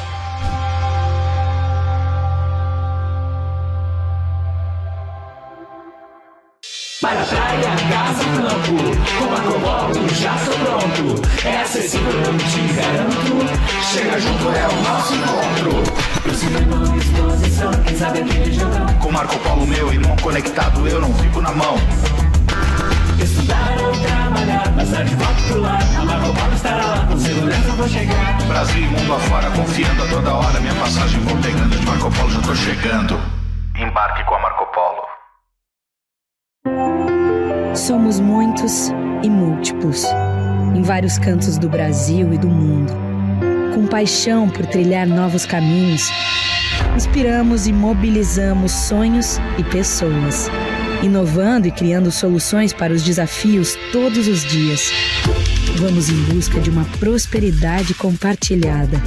Para a praia, casa ou campo, com Marcopolo já sou pronto. É acessível, eu te garanto. Chega junto, é o nosso encontro. Pro cinema, exposição, quem sabe aquele jogão.
Com Marcopolo, meu irmão conectado, eu não fico na mão.
Estudar ou trabalhar, passar de volta pro lar. A Marcopolo estará lá, com segurança vou chegar.
Brasil e mundo afora, confiando a toda hora. Minha passagem vou pegando, de Marcopolo já tô chegando. Embarque com a Marcopolo.
Somos muitos e múltiplos, em vários cantos do Brasil e do mundo. Com paixão por trilhar novos caminhos, inspiramos e mobilizamos sonhos e pessoas, inovando e criando soluções para os desafios todos os dias. Vamos em busca de uma prosperidade compartilhada,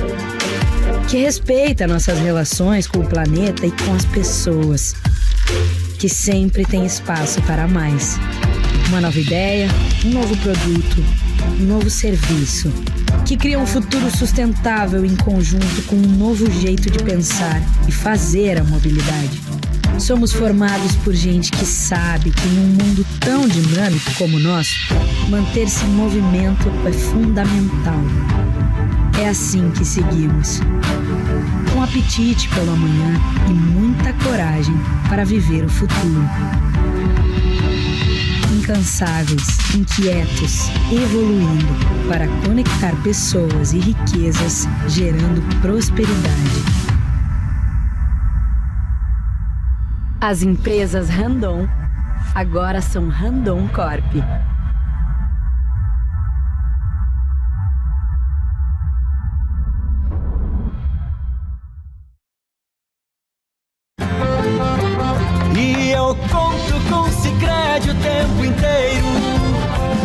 que respeita nossas relações com o planeta e com as pessoas, que sempre tem espaço para mais. Uma nova ideia, um novo produto, um novo serviço, que cria um futuro sustentável em conjunto com um novo jeito de pensar e fazer a mobilidade. Somos formados por gente que sabe que em um mundo tão dinâmico como o nosso, manter-se em movimento é fundamental. É assim que seguimos, com apetite pelo amanhã e muita coragem para viver o futuro. Incansáveis, inquietos, evoluindo para conectar pessoas e riquezas, gerando prosperidade. As empresas Randon agora são Randon Corp.
E eu conto com o Sicredi o tempo inteiro,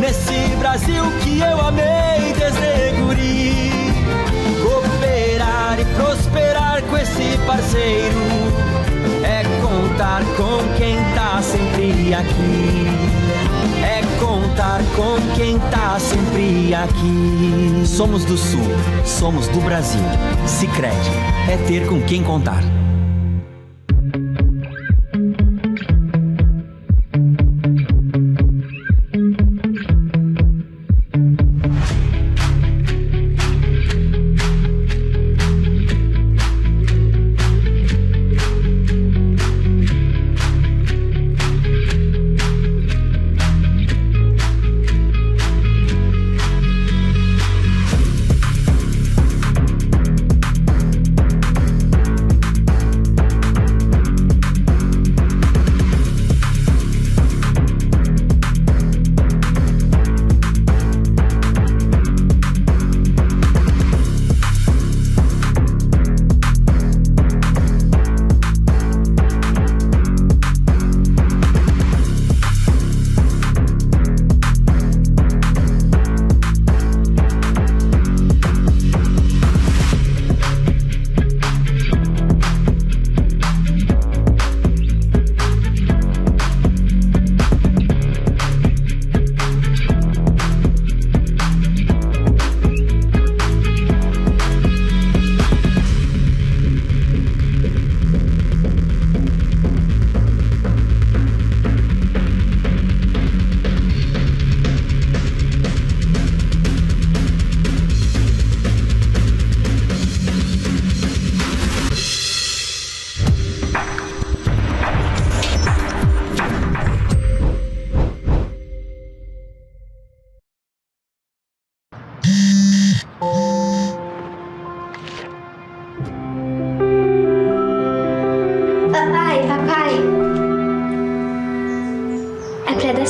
nesse Brasil que eu amei desde guri. Cooperar e prosperar com esse parceiro é contar com quem tá sempre aqui. É contar com quem tá sempre aqui. Somos do Sul, somos do Brasil. Sicredi é ter com quem contar.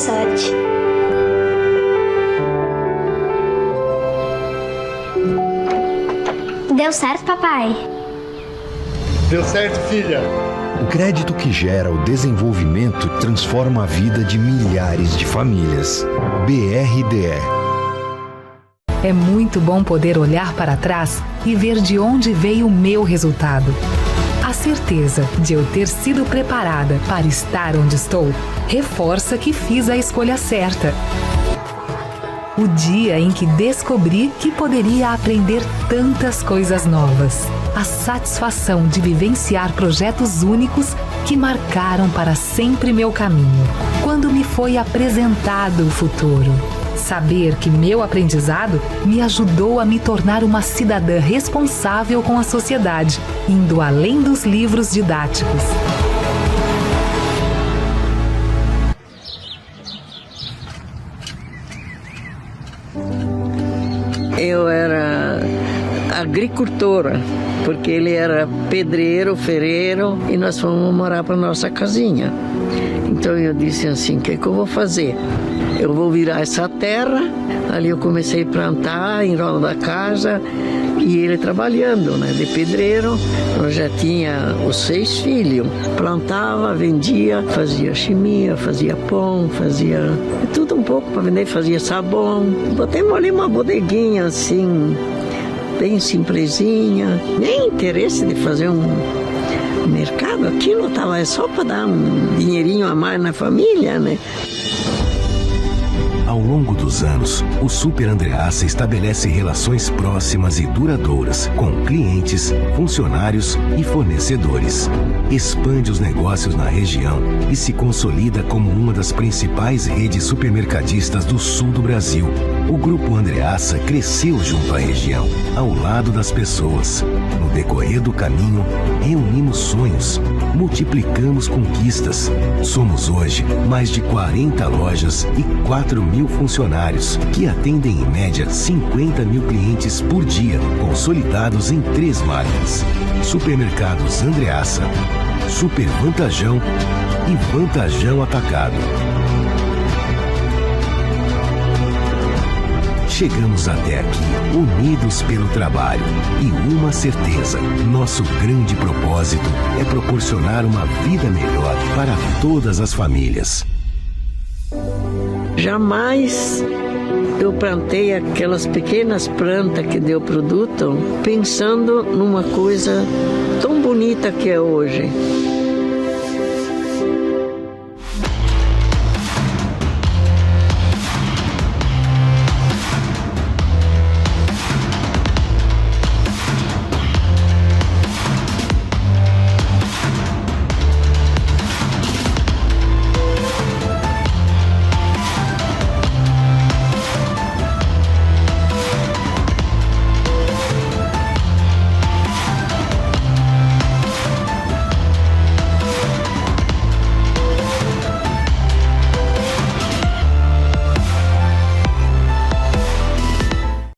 sorte. Deu certo, papai?
Deu certo, filha.
O crédito que gera o desenvolvimento transforma a vida de milhares de famílias. BRDE.
É muito bom poder olhar para trás e ver de onde veio o meu resultado. Assim
certeza de eu ter sido preparada para estar onde estou reforça que fiz a escolha certa. O dia em que descobri que poderia aprender tantas coisas novas. A satisfação de vivenciar projetos únicos que marcaram para sempre meu caminho. Quando me foi apresentado o futuro. Saber que meu aprendizado me ajudou a me tornar uma cidadã responsável com a sociedade, indo além dos livros didáticos.
Eu era agricultora, porque ele era pedreiro, ferreiro, e nós fomos morar para nossa casinha. Então eu disse assim, o que eu vou fazer? Eu vou virar essa terra. Ali eu comecei a plantar em volta da casa, e ele trabalhando, né, de pedreiro. Eu já tinha os 6 filhos. Plantava, vendia, fazia chimia, fazia pão, fazia tudo um pouco para vender, fazia sabão. Botei ali uma bodeguinha assim, bem simplesinha. Nem interesse de fazer um mercado. Aquilo estava só para dar um dinheirinho a mais na família, né?
Ao longo dos anos, o Super Andreassa estabelece relações próximas e duradouras com clientes, funcionários e fornecedores. Expande os negócios na região e se consolida como uma das principais redes supermercadistas do sul do Brasil. O Grupo Andreassa cresceu junto à região, ao lado das pessoas. No decorrer do caminho, reunimos sonhos, multiplicamos conquistas. Somos hoje mais de 40 lojas e 4.000 funcionários, que atendem em média 50.000 clientes por dia, consolidados em 3 marcas: Supermercados Andreassa, Super Vantajão e Vantajão Atacado. Chegamos até aqui, unidos pelo trabalho, e uma certeza: nosso grande propósito é proporcionar uma vida melhor para todas as famílias.
Jamais eu plantei aquelas pequenas plantas que deu produto pensando numa coisa tão bonita que é hoje.